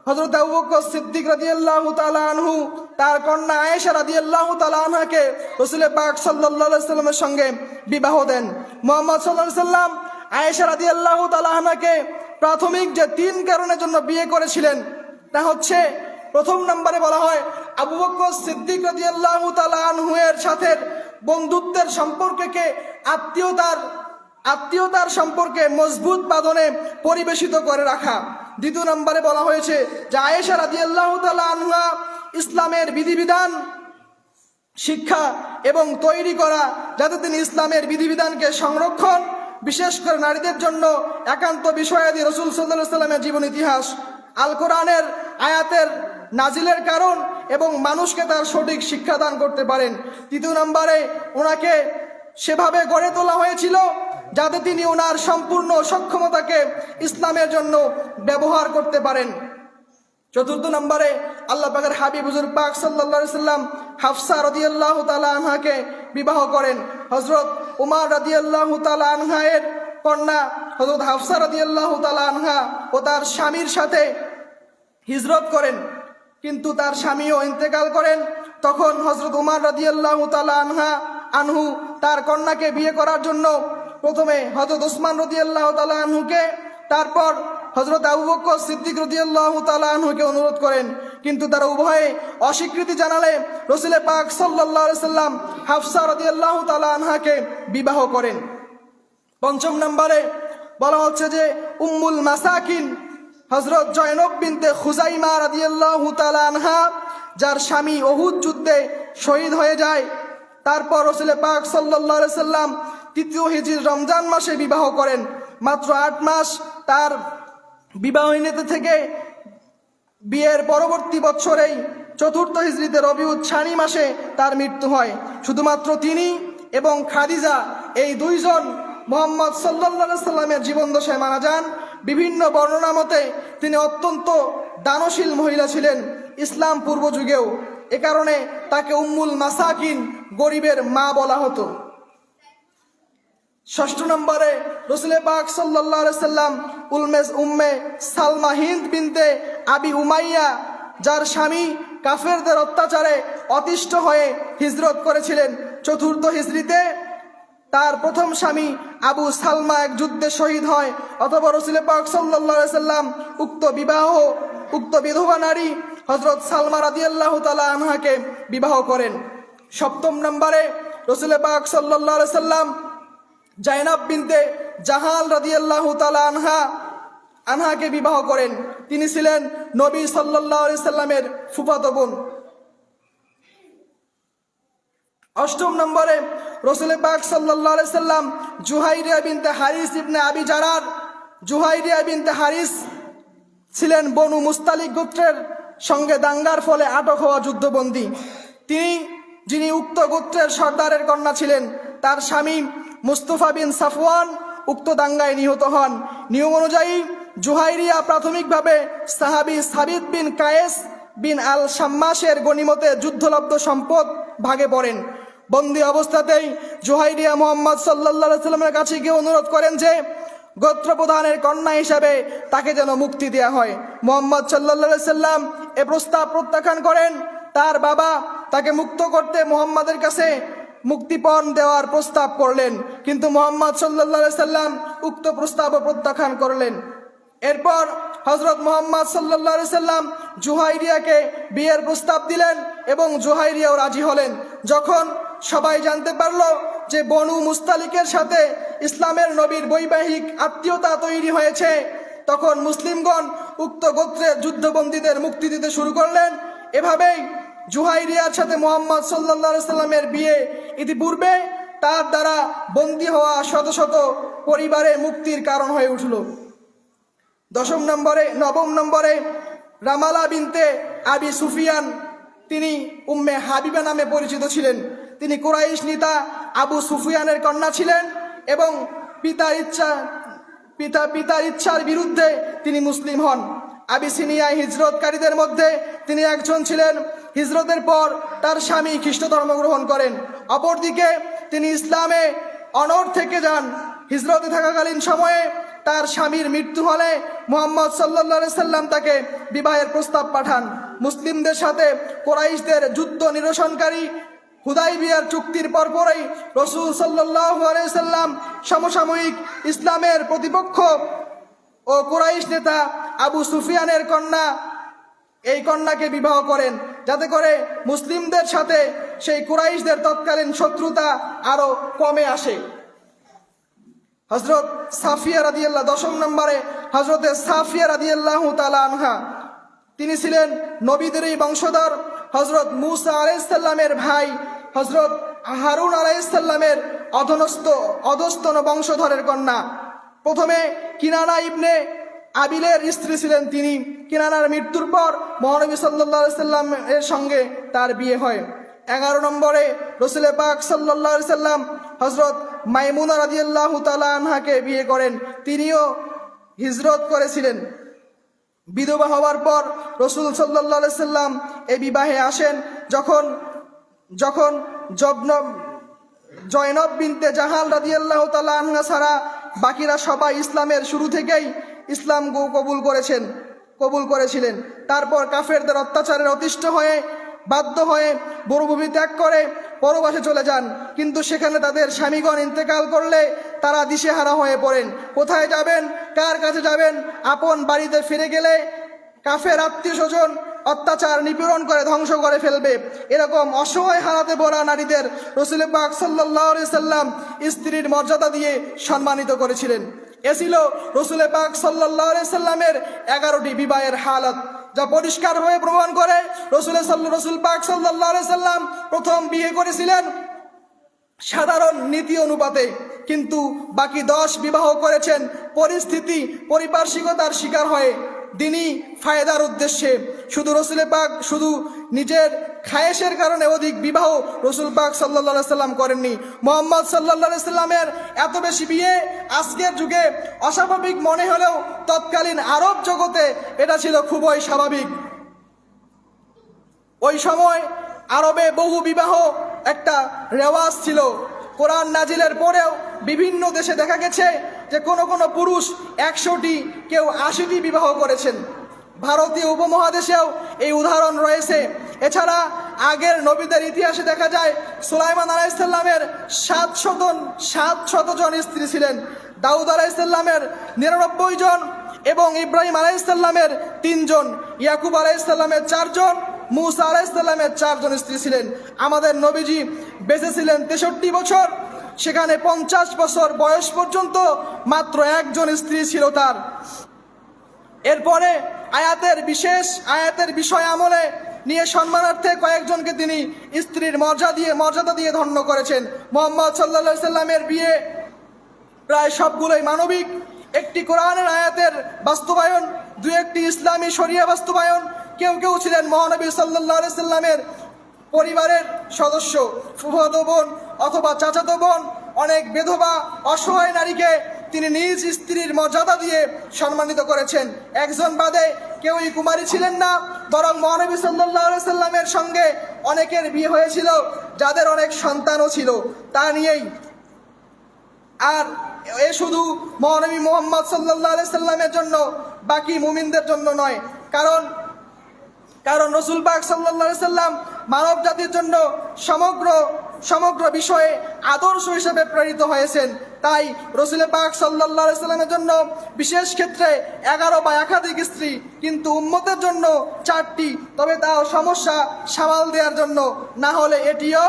হযরত আবু বকর সিদ্দিক রাদিয়াল্লাহু তাআলা আনহু তার কন্যা আয়েশা রাদিয়াল্লাহু তাআলা আনহাকে রাসূল পাক সাল্লাল্লাহু আলাইহি সাল্লামের সঙ্গে বিবাহ দেন। মুহাম্মদ সাল্লাল্লাহু আলাইহি সাল্লাম আয়েশা রাদিয়াল্লাহু তাআলা আনহাকে প্রাথমিক যে 3 কারণের জন্য বিয়ে করেছিলেন তা হচ্ছে, প্রথম নম্বরে বলা হয় আবু বকর সিদ্দিক রাদিয়াল্লাহু তাআলা আনহু এর সাথে বন্ধুত্বের সম্পর্ককে আত্মীয়তার সম্পর্কে মজবুত বাঁধনে পরিবেশিত করে রাখা। দ্বিতীয় নম্বরে বলা হয়েছে যে আয়েশা রাদিয়াল্লাহু তাআলা আনহা ইসলামের বিধিবিধান শিক্ষা এবং তৈরি করা, যাতে তিনি ইসলামের বিধিবিধানকে সংরক্ষণ, বিশেষ করে নারীদের জন্য একান্ত বিষয়াদি রাসূল সাল্লাল্লাহু আলাইহি সাল্লামের জীবন ইতিহাস, আল কোরআনের আয়াতের নাজিলের কারণ এবং মানুষকে তার সঠিক শিক্ষা দান করতে পারেন। তৃতীয় নম্বরে ওনাকে সেভাবে গড়ে তোলা হয়েছিল যাতে তিনি ওনার সম্পূর্ণ সক্ষমতাকে ইসলামের জন্য ব্যবহার করতে পারেন। চতুর্থ নম্বরে আল্লাহ পাকের হাবিব হুজুর পাক সাল্লাল্লাহু আলাইহি সাল্লাম হাফসা রাদিয়াল্লাহু তাআলা আনহাকে বিবাহ করেন। হযরত উমর রাদিয়াল্লাহু তাআলা আনহা এর কন্যা হযরত হাফসা রাদিয়াল্লাহু তাআলা আনহা ও তার স্বামীর সাথে হিজরত করেন, কিন্তু তার স্বামীও ইন্তেকাল করেন। তখন হযরত উমর রাদিয়াল্লাহু তাআলা আনহু তার কন্যাকে বিয়ে করার জন্য প্রথমে হযরত ওসমান রাদিয়াল্লাহু তাআলা আনহুকে, তারপর হযরত আবু বকর সিদ্দিক রাদিয়াল্লাহু তাআলা আনহুকে অনুরোধ করেন, কিন্তু তারা উভয়ে অস্বীকৃতি জানালে রাসূল পাক সাল্লাল্লাহু আলাইহি সাল্লাম হাফসা রাদিয়াল্লাহু তাআলা আনহাকে বিবাহ করেন। পঞ্চম নম্বরে বলা হচ্ছে যে উম্মুল মাসাকিন হযরত জয়নব বিনতে খুজাইমা রাদিয়াল্লাহু তাআলা আনহা, যার স্বামী উহুদ যুদ্ধে শহীদ হয়ে যায়, তারপর রাসূল পাক সাল্লাল্লাহু আলাইহি সাল্লাম 3য় হিজরির রমজান মাসে বিবাহ করেন। মাত্র 8 মাস তার বিবাহিনীতে থেকে বিয়ের পরবর্তী বছরেই চতুর্থ হিজরিতে রবিউল ছানি মাসে তার মৃত্যু হয়। শুধুমাত্র তিনি এবং খাদিজা এই দুইজন মুহাম্মদ সাল্লাল্লাহু আলাইহি সাল্লামের জীবন দশায় মারা যান। বিভিন্ন বর্ণনা মতে তিনি অত্যন্ত দানশীল মহিলা ছিলেন ইসলাম পূর্ব যুগেও। এ কারণে তাকে উম্মুল মাসাকিন, গরিবের মা বলা হতো। ষষ্ঠ নম্বরে রাসূল পাক সাল্লাল্লাহু আলাইহি সাল্লাম উম্মে সালমা হিন্দ বিনতে আবি উমাইয়া, যার স্বামী কাফেরদের অত্যাচারে অতিষ্ঠ হয়ে হিজরত করেছিলেন চতুর্থ হিজরিতে। তার প্রথম স্বামী আবু সালমা এক যুদ্ধে শহীদ হয়। অথবা রাসূল পাক সাল্লাল্লাহু আলাইহি সাল্লাম উক্ত বিধবা নারী হযরত সালমা রাদিয়াল্লাহু তাআলা আনহাকে বিবাহ করেন। সপ্তম নম্বরে রাসূল পাক সাল্লাল্লাহু আলাইহি সাল্লাম জাইনাব বিনতে জাহাল রাদিয়াল্লাহু তাআলা আনহাকে বিবাহ করেন। তিনি ছিলেন নবী সাল্লাল্লাহু আলাইহি সাল্লামের ফুফাতো বোন। অষ্টম নম্বরে রাসূল পাক সাল্লাল্লাহু আলাইহি সাল্লাম জুহাইরিয়া বিনতে হারিস ইবনে আবি জারার। জুহাইরিয়া বিনতে হারিস ছিলেন বনু মুস্তালিক গোত্রের সঙ্গে দাঙ্গার ফলে আটক হওয়া যুদ্ধবন্দী। যিনি উক্ত গোত্রের সর্দারের কন্যা ছিলেন। তার স্বামী মুস্তাফা বিন সাফওয়ান উক্ত দাঙ্গায় নিহত হন। নিয়ম অনুযায়ী জুহাইরিয়া প্রাথমিকভাবে সাহাবী সাবিত বিন কায়েস বিন আল শাম্মাসের গনিমতে যুদ্ধলব্ধ সম্পদ ভাগে পড়েন। বন্দী অবস্থাতেই জুহাইরিয়া মুহাম্মদ সাল্লাল্লাহু আলাইহি সাল্লামের কাছে গিয়ে অনুরোধ করেন যে গোত্রপ্রধানের কন্যা হিসাবে তাকে যেন মুক্তি দেওয়া হয়। মুহাম্মদ সাল্লাল্লাহু আলাইহি সাল্লাম এ প্রস্তাব প্রত্যাখ্যান করেন। তার বাবা তাকে মুক্ত করতে মুহাম্মাদের কাছে মুক্তিপণ দেওয়ার প্রস্তাব করলেন, কিন্তু মুহাম্মদ সাল্লাল্লাহু আলাইহি সাল্লাম উক্ত প্রস্তাব প্রত্যাখ্যান করলেন। এরপর হযরত মুহাম্মদ সাল্লাল্লাহু আলাইহি সাল্লাম জুহাইরিয়াকে বিয়ের প্রস্তাব দিলেন এবং জুহাইরিয়াও রাজি হলেন। যখন সবাই জানতে পারল যে বনু মুস্তালিকের সাথে ইসলামের নবীর বৈবাহিক আত্মীয়তা তৈরি হয়েছে, তখন মুসলিমগণ উক্ত গোত্রের যুদ্ধবন্দীদের মুক্তি দিতে শুরু করলেন। এভাবেই জুহাইরিয়ার সাথে মুহাম্মদ সাল্লাল্লাহু আলাইহি সাল্লামের বিয়ে ইতিপূর্বে তার দ্বারা বন্দী হওয়া শত শত পরিবারের মুক্তির কারণ হয়ে উঠল। নবম নম্বরে রামালা বিনতে আবি সুফিয়ান, তিনি উম্মে হাবিবা নামে পরিচিত ছিলেন। তিনি কুরাইশ নেতা আবু সুফিয়ানের কন্যা ছিলেন এবং পিতার ইচ্ছার বিরুদ্ধে তিনি মুসলিম হন। আবিসিনিয়ায় হিজরতকারীদের মধ্যে তিনি একজন ছিলেন। হিজরতের পর তার স্বামী খ্রিস্ট ধর্ম গ্রহণ করেন। অপরদিকে তিনি ইসলামে অনড় থেকে যান। হিজরতে থাকাকালীন সময়ে তার স্বামীর মৃত্যু হলে মুহাম্মদ সাল্লাল্লাহু আলাইহি সাল্লাম তাকে বিবাহের প্রস্তাব পাঠান। মুসলিমদের সাথে কুরাইশদের যুদ্ধ নিরসনকারী হুদাইবিয়ার চুক্তির পরপরই রাসূল সাল্লাল্লাহু আলাইহি সাল্লাম সমসাময়িক ইসলামের প্রতিপক্ষ ও কুরাইশ নেতা আবু সুফিয়ানের কন্যাকে বিবাহ করেন, যাতে করে মুসলিমদের সাথে সেই কুরাইশদের তৎকালীন শত্রুতা আরো কমে আসে। হযরত সাফিয়া রাদিয়াল্লাহু, দশম নম্বরে হযরতে সাফিয়া রাদিয়াল্লাহু তাআলা আনহা, তিনি ছিলেন নবীদেরই বংশধর। হযরত মূসা আলাইহিস সালামের ভাই হযরত হারুন আলাইহিস সালামের অধস্তন বংশধরের কন্যা। প্রথমে কিনানা ইবনে আবিলের স্ত্রী ছিলেন তিনি। কিনানার মৃত্যুর পর মহানবী সাল্লাল্লাহু আলাইহি সাল্লাম এর সঙ্গে তার বিয়ে হয়। 11 নম্বরে রাসূল পাক সাল্লাল্লাহু আলাইহি সাল্লাম হযরত মাইমুনা রাদিয়াল্লাহু তাআলা আনহাকে বিয়ে করেন। তিনিও হিজরত করেছিলেন। বিধবা হওয়ার পর রাসূল সাল্লাল্লাহু আলাইহি সাল্লাম এই বিবাহে আসেন। যখন জয়নব বিনতে জাহাল রাদিয়াল্লাহু তাআলা আনহা ছাড়া বাকিরা সবাই ইসলামের শুরু থেকেই ইসলাম কবুল করেছিলেন। তারপর কাফেরদের অত্যাচারের অতিষ্ঠ হয়ে বাধ্য হয়ে মরুভূমি ত্যাগ করে পরবাসে চলে যান। কিন্তু সেখানে তাদের স্বামীগণ ইন্তেকাল করলে তারা দিশেহারা হয়ে পড়েন। কোথায় যাবেন, কার কাছে যাবেন? আপন বাড়িতে ফিরে গেলে কাফের আত্মীয় স্বজন অত্যাচার নিপীড়ন করে ধ্বংস করে ফেলবে। এরকম অসহায় হারাতে পড়া নারীদের রাসূল পাক সাল্লাল্লাহু আলাইহি সাল্লাম স্ত্রীর মর্যাদা দিয়ে সম্মানিত করেছিলেন। এ ছিল রাসূল পাক সাল্লাল্লাহু আলাইহি সাল্লামের 11টি বিবাহের হালত, যা পরিষ্কারভাবে প্রমাণ করে রাসূল পাক সাল্লাল্লাহু আলাইহি সাল্লাম প্রথম বিয়ে করেছিলেন সাধারণ নীতি অনুপাতে, কিন্তু বাকি 10 বিবাহ করেছেন পরিস্থিতি পারিপার্শ্বিকতার শিকার হয়ে। দিনই ফায়দার উদ্দেশ্যে। শুধু রসুল পাক শুধু নিজের খায়েশের কারণে অধিক বিবাহ রসুল পাক সাল্লাল্লাহু আলাইহি সাল্লাম করেননি। মুহাম্মদ সাল্লাল্লাহু আলাইহি সাল্লামের এত বেশি বিয়ে আজকের যুগে অস্বাভাবিক মনে হলেও তৎকালীন আরব জগতে এটা ছিল খুবই স্বাভাবিক। ওই সময় আরবে বহু বিবাহ একটা রেওয়াজ ছিল। কোরআন নাজিলের পরেও বিভিন্ন দেশে দেখা গেছে যে কোনো কোনো পুরুষ 100টি, কেউ 80টি বিবাহ করেছেন। ভারতীয় উপমহাদেশেও এই উদাহরণ রয়েছে। এছাড়া আগের নবীদের ইতিহাসে দেখা যায় সুলাইমান আলাইহিস সালামের 700 জন স্ত্রী ছিলেন, দাউদ আলাইহিস সালামের 99 জন এবং ইব্রাহিম আলাইহিস সালামের 3 জন, ইয়াকুব আলাইহিস সালামের 4 জন, মুসা আলাইহিস সালামের 4 জন স্ত্রী ছিলেন। আমাদের নবীজি বেঁচে ছিলেন 63 বছর, সেখানে 50 বছর বয়স পর্যন্ত মাত্র 1 জন স্ত্রী ছিল তার। এরপরে আয়াতের বিষয় আমলে নিয়ে সম্মানার্থে কয়েকজনকে তিনি স্ত্রীর মর্যাদা দিয়ে ধন্য করেছেন। মুহাম্মদ সাল্লাল্লাহু আলাইহি সাল্লামের বিয়ে প্রায় সবগুলোই মানবিক। একটি কোরআনের আয়াতের বাস্তবায়ন, 2-1টি ইসলামী শরিয়া বাস্তবায়ন। কেউ কেউ ছিলেন মহানবী সাল্লাল্লাহু আলাইহি সাল্লামের পরিবারের সদস্য, ফুফাতো বোন অথবা চাচাতো বোন। অনেক বিধবা অসহায় নারীকে তিনি নিজ স্ত্রীর মর্যাদা দিয়ে সম্মানিত করেছেন। একজন বাদে কেউই কুমারী ছিলেন না, বরং মহানবী সাল্লাল্লাহু আলাইহি সাল্লামের সঙ্গে অনেকের বিয়ে হয়েছিল যাদের অনেক সন্তানও ছিল। তা নিয়েই আর এ শুধু মহানবী মুহাম্মদ সাল্লাল্লাহু আলাইহি সাল্লামের জন্য, বাকি মুমিনদের জন্য নয়। কারণ রসুল পাক সাল্লাল্লাহু আলাইহি সাল্লাম মানব জাতির জন্য সমগ্র বিষয়ে আদর্শ হিসেবে প্রেরিত হয়েছেন। তাই রসুল পাক সাল্লাল্লাহু আলাইহি সাল্লামের জন্য বিশেষ ক্ষেত্রে 11 বা একাধিক স্ত্রী, কিন্তু উম্মতের জন্য 4টি, তবে তাও সমস্যা সামাল দেওয়ার জন্য, না হলে এটিও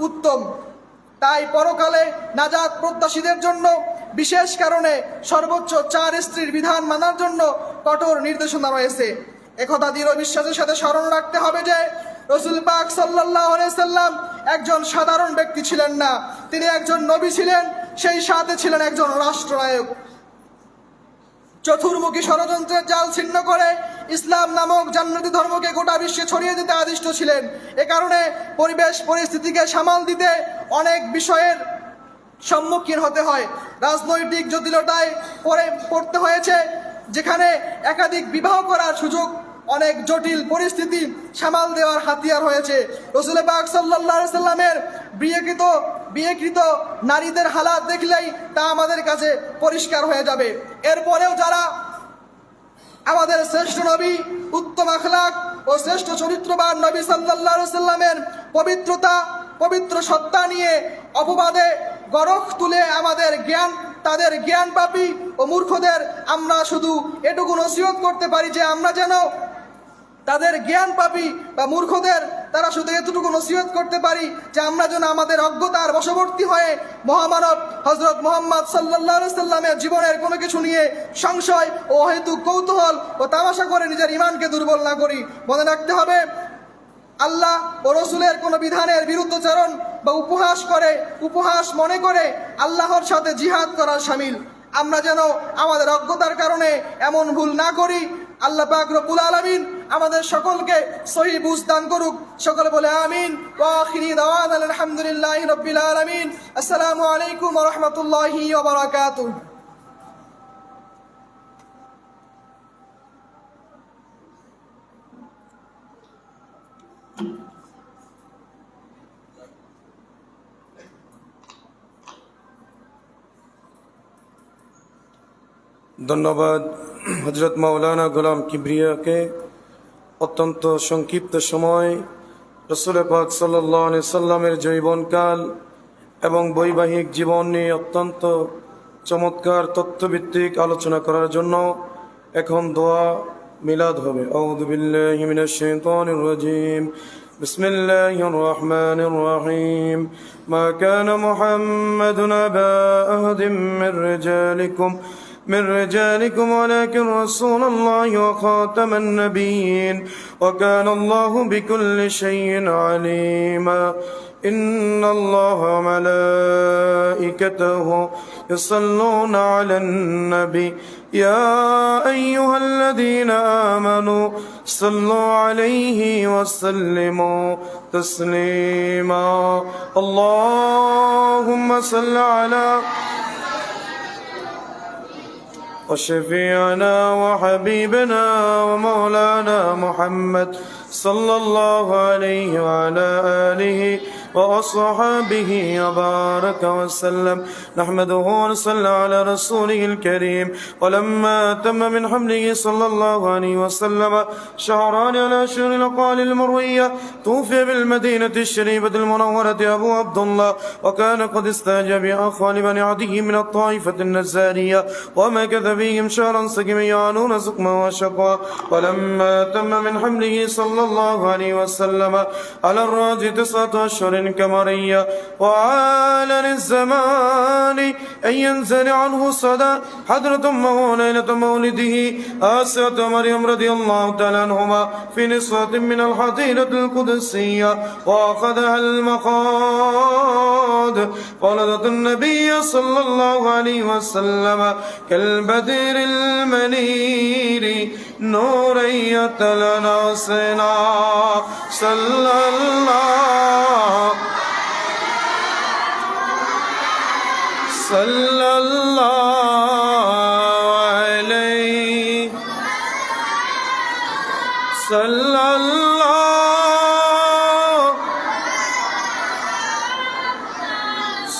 উত্তম। তাই পরকালে নাজাত প্রত্যাশীদের জন্য বিশেষ কারণে সর্বোচ্চ 4 স্ত্রীর বিধান মানার জন্য কঠোর নির্দেশনা রয়েছে। একথা দৃঢ় বিশ্বাসের সাথে স্মরণ রাখতে হবে যে রসুল পাক সাল্লাল্লাহু আলাইহি সাল্লাম একজন সাধারণ ব্যক্তি ছিলেন না, তিনি একজন নবী ছিলেন, সেই সাথে ছিলেন একজন রাষ্ট্রনায়ক। চতুর্মুখী ষড়যন্ত্রের জাল ছিন্ন করে ইসলাম নামক জান্নাতি ধর্মকে গোটা বিশ্বে ছড়িয়ে দিতে আদিষ্ট ছিলেন। এ কারণে পরিস্থিতিকে সামাল দিতে অনেক বিষয়ের সম্মুখীন হতে হয়। রাজনৈতিক জটিলতায় পড়তে হয়েছে, যেখানে একাধিক বিবাহ করার সুযোগ, অনেক জটিল পরিস্থিতি সামাল দেওয়ার হাতিয়ার হয়েছে। রসুল পাক সাল্লাল্লাহু আলাইহি সাল্লামের বিয়েকৃত নারীদের হালাত দেখলেই তা আমাদের কাছে পরিষ্কার হয়ে যাবে। এরপরেও যারা আমাদের শ্রেষ্ঠ নবী, উত্তম আখলাক ও শ্রেষ্ঠ চরিত্রবান নবী সাল্লাল্লাহু আলাইহি সাল্লামের পবিত্র সত্তা নিয়ে অপবাদে গরখ তুলে তাদের জ্ঞান পাপী ও মূর্খদের আমরা শুধু এটুকু নসিহত করতে পারি যে আমরা যেন তাদের জ্ঞান পাপী বা মূর্খদের তারা শুধু এতটুকু নসিহত করতে পারি যে আমরা যেন আমাদের অজ্ঞতার বশবর্তী হয়ে মহামানব হযরত মুহাম্মদ সাল্লাল্লাহু আলাইহি সাল্লামের জীবনের কোনো কিছু নিয়ে সংশয় ও অহেতুক কৌতূহল ও তামাশা করে নিজের ঈমানকে দুর্বল না করি। মনে রাখতে হবে, আল্লাহ ও রসুলের কোনো বিধানের বিরুদ্ধাচরণ বা উপহাস মনে করে আল্লাহর সাথে জিহাদ করার শামিল। আমরা যেন আমাদের অজ্ঞতার কারণে এমন ভুল না করি। আল্লাহ পাক রব্বুল আলামিন আমাদের সকলকে সহিহ বুঝ দান করুক। সকলে বলে আমিন। ওয়া আখিরি দাওয়ানা আলহামদুলিল্লাহি রাব্বিল আলামিন। আসসালামু আলাইকুম ওয়া রাহমাতুল্লাহি ওয়া বারাকাতুহু। ধন্যবাদ হযরত মাওলানা গোলাম কিবরিয়াকে। অত্যন্ত সংক্ষিপ্ত সময় রাসূল পাক সাল্লাল্লাহু আলাইহি সাল্লামের জীবনকাল এবং বৈবাহিক জীবন নিয়ে অত্যন্ত চমৎকার তথ্যভিত্তিক আলোচনা করার জন্য এখন দোয়া মিলাদ হবে। আউযু বিল্লাহি মিনাশ শাইতানির রাজীম। বিসমিল্লাহির রহমানির রহিম। মা কানা মুহাম্মাদুন আবা আহাদিম من رجالكم ولكن رسول الله وخاتم النبيين وكان الله بكل شيء عليما إن الله وملائكته يصلون على النبي يا أيها الذين آمنوا صلوا عليه وسلموا تسليما اللهم صل على وشفيعنا وحبيبنا ومولانا محمد صلى الله عليه وعلى آله وأصحابه وبارك وسلم نحمده ونصلي على رسوله الكريم ولما تم من حمله صلى الله عليه وسلم شهران على شهر الأقوال المروية توفي بالمدينة الشريفة المنورة أبو عبد الله وكان قد استاجب أخوان بني عدي من الطائفة النزارية ومكث فيهم شهرا سقما يعانون سقما وشقا ولما تم من حمله صلى الله عليه وسلم على الراجي 9 أشهر كمرية وعال للزمان أن ينزل عنه صدى حضرة ليلة مولده آسية مريم رضي الله تعالى عنهما في نسوة من الحظيرة القدسية وأخذها المخاض ولدت النبي صلى الله عليه وسلم كالبدر المنير نورا يتلنا سنا صلى الله عليه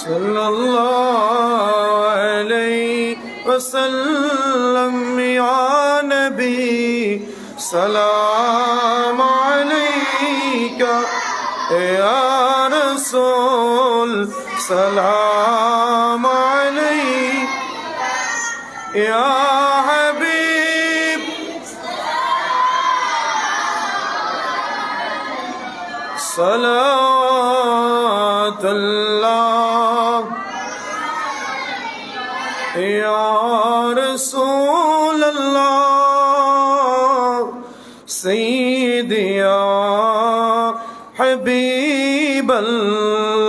صلى الله عليه وسلم يا نبي سلام عليك يا رسول سلام عليك يا حبيب صلاة الله يا رسول الله سيدي يا حبيب الله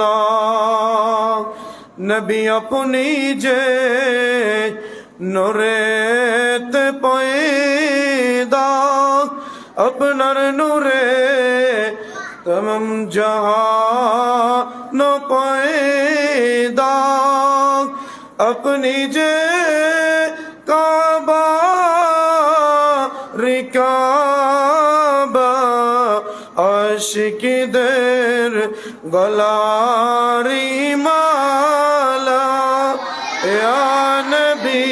نبی اپنی جے نوریت پیدا اپنر نورے تمام جہاں نو پیدا اپنی جے کعبہ رکعبہ عاشق در گلاری مالا یا نبی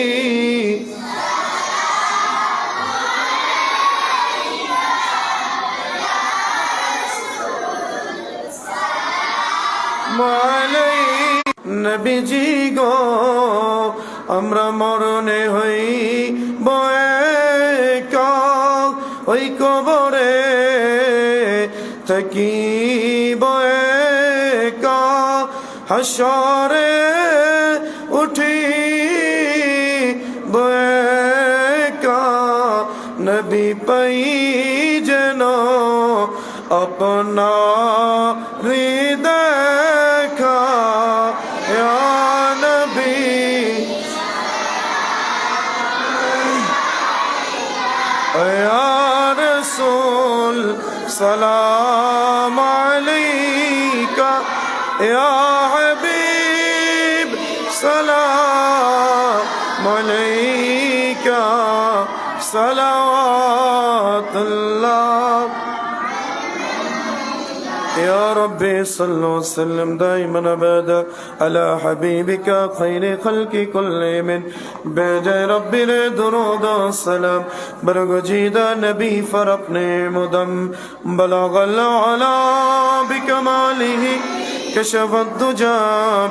মালাই নবী জি গো আমরা মরণে হই বয়েকা ওই কবরে থাকি বয়েকা হাসরে উঠি বয়েকা নবী পাই যেন अपना हृदय का या नबी या रसूल सलाम अलैका या हबीब सलाम अलैका सलावतुल्लाह يا ربي صل وسلم دائما ابدا على حبيبك خير خلق كل من بجاء ربنا درود السلام برگزیدہ نبی پر اپنے مدم بلغ العلا بکماله كشف الدجى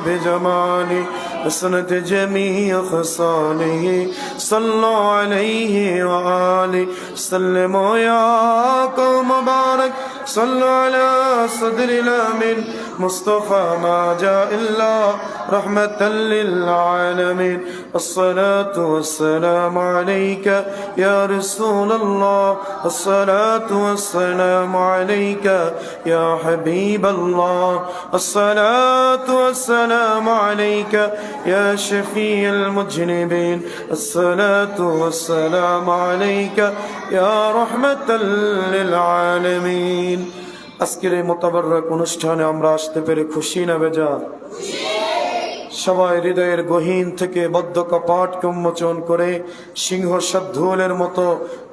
بجماله حسنت جميع خصاله صلوا عليه وآله سلموا يا قوم مبارك صلوا على صدر الأمين مصطفى ما جاء إلا رحمة للعالمين الصلاة والسلام عليك يا رسول الله الصلاة والسلام عليك يا حبيب الله الصلاة والسلام عليك يا شفيع المذنبين الصلاة والسلام عليك يا رحمة للعالمين আজকের এই মোতাবারক অনুষ্ঠানে আমরা আসতে পেরে খুশি না বেজার? সবাই হৃদয়ের গহীন থেকে বদ্ধ কপাটকে উন্মোচন করে সিংহ শার্দুলের মতো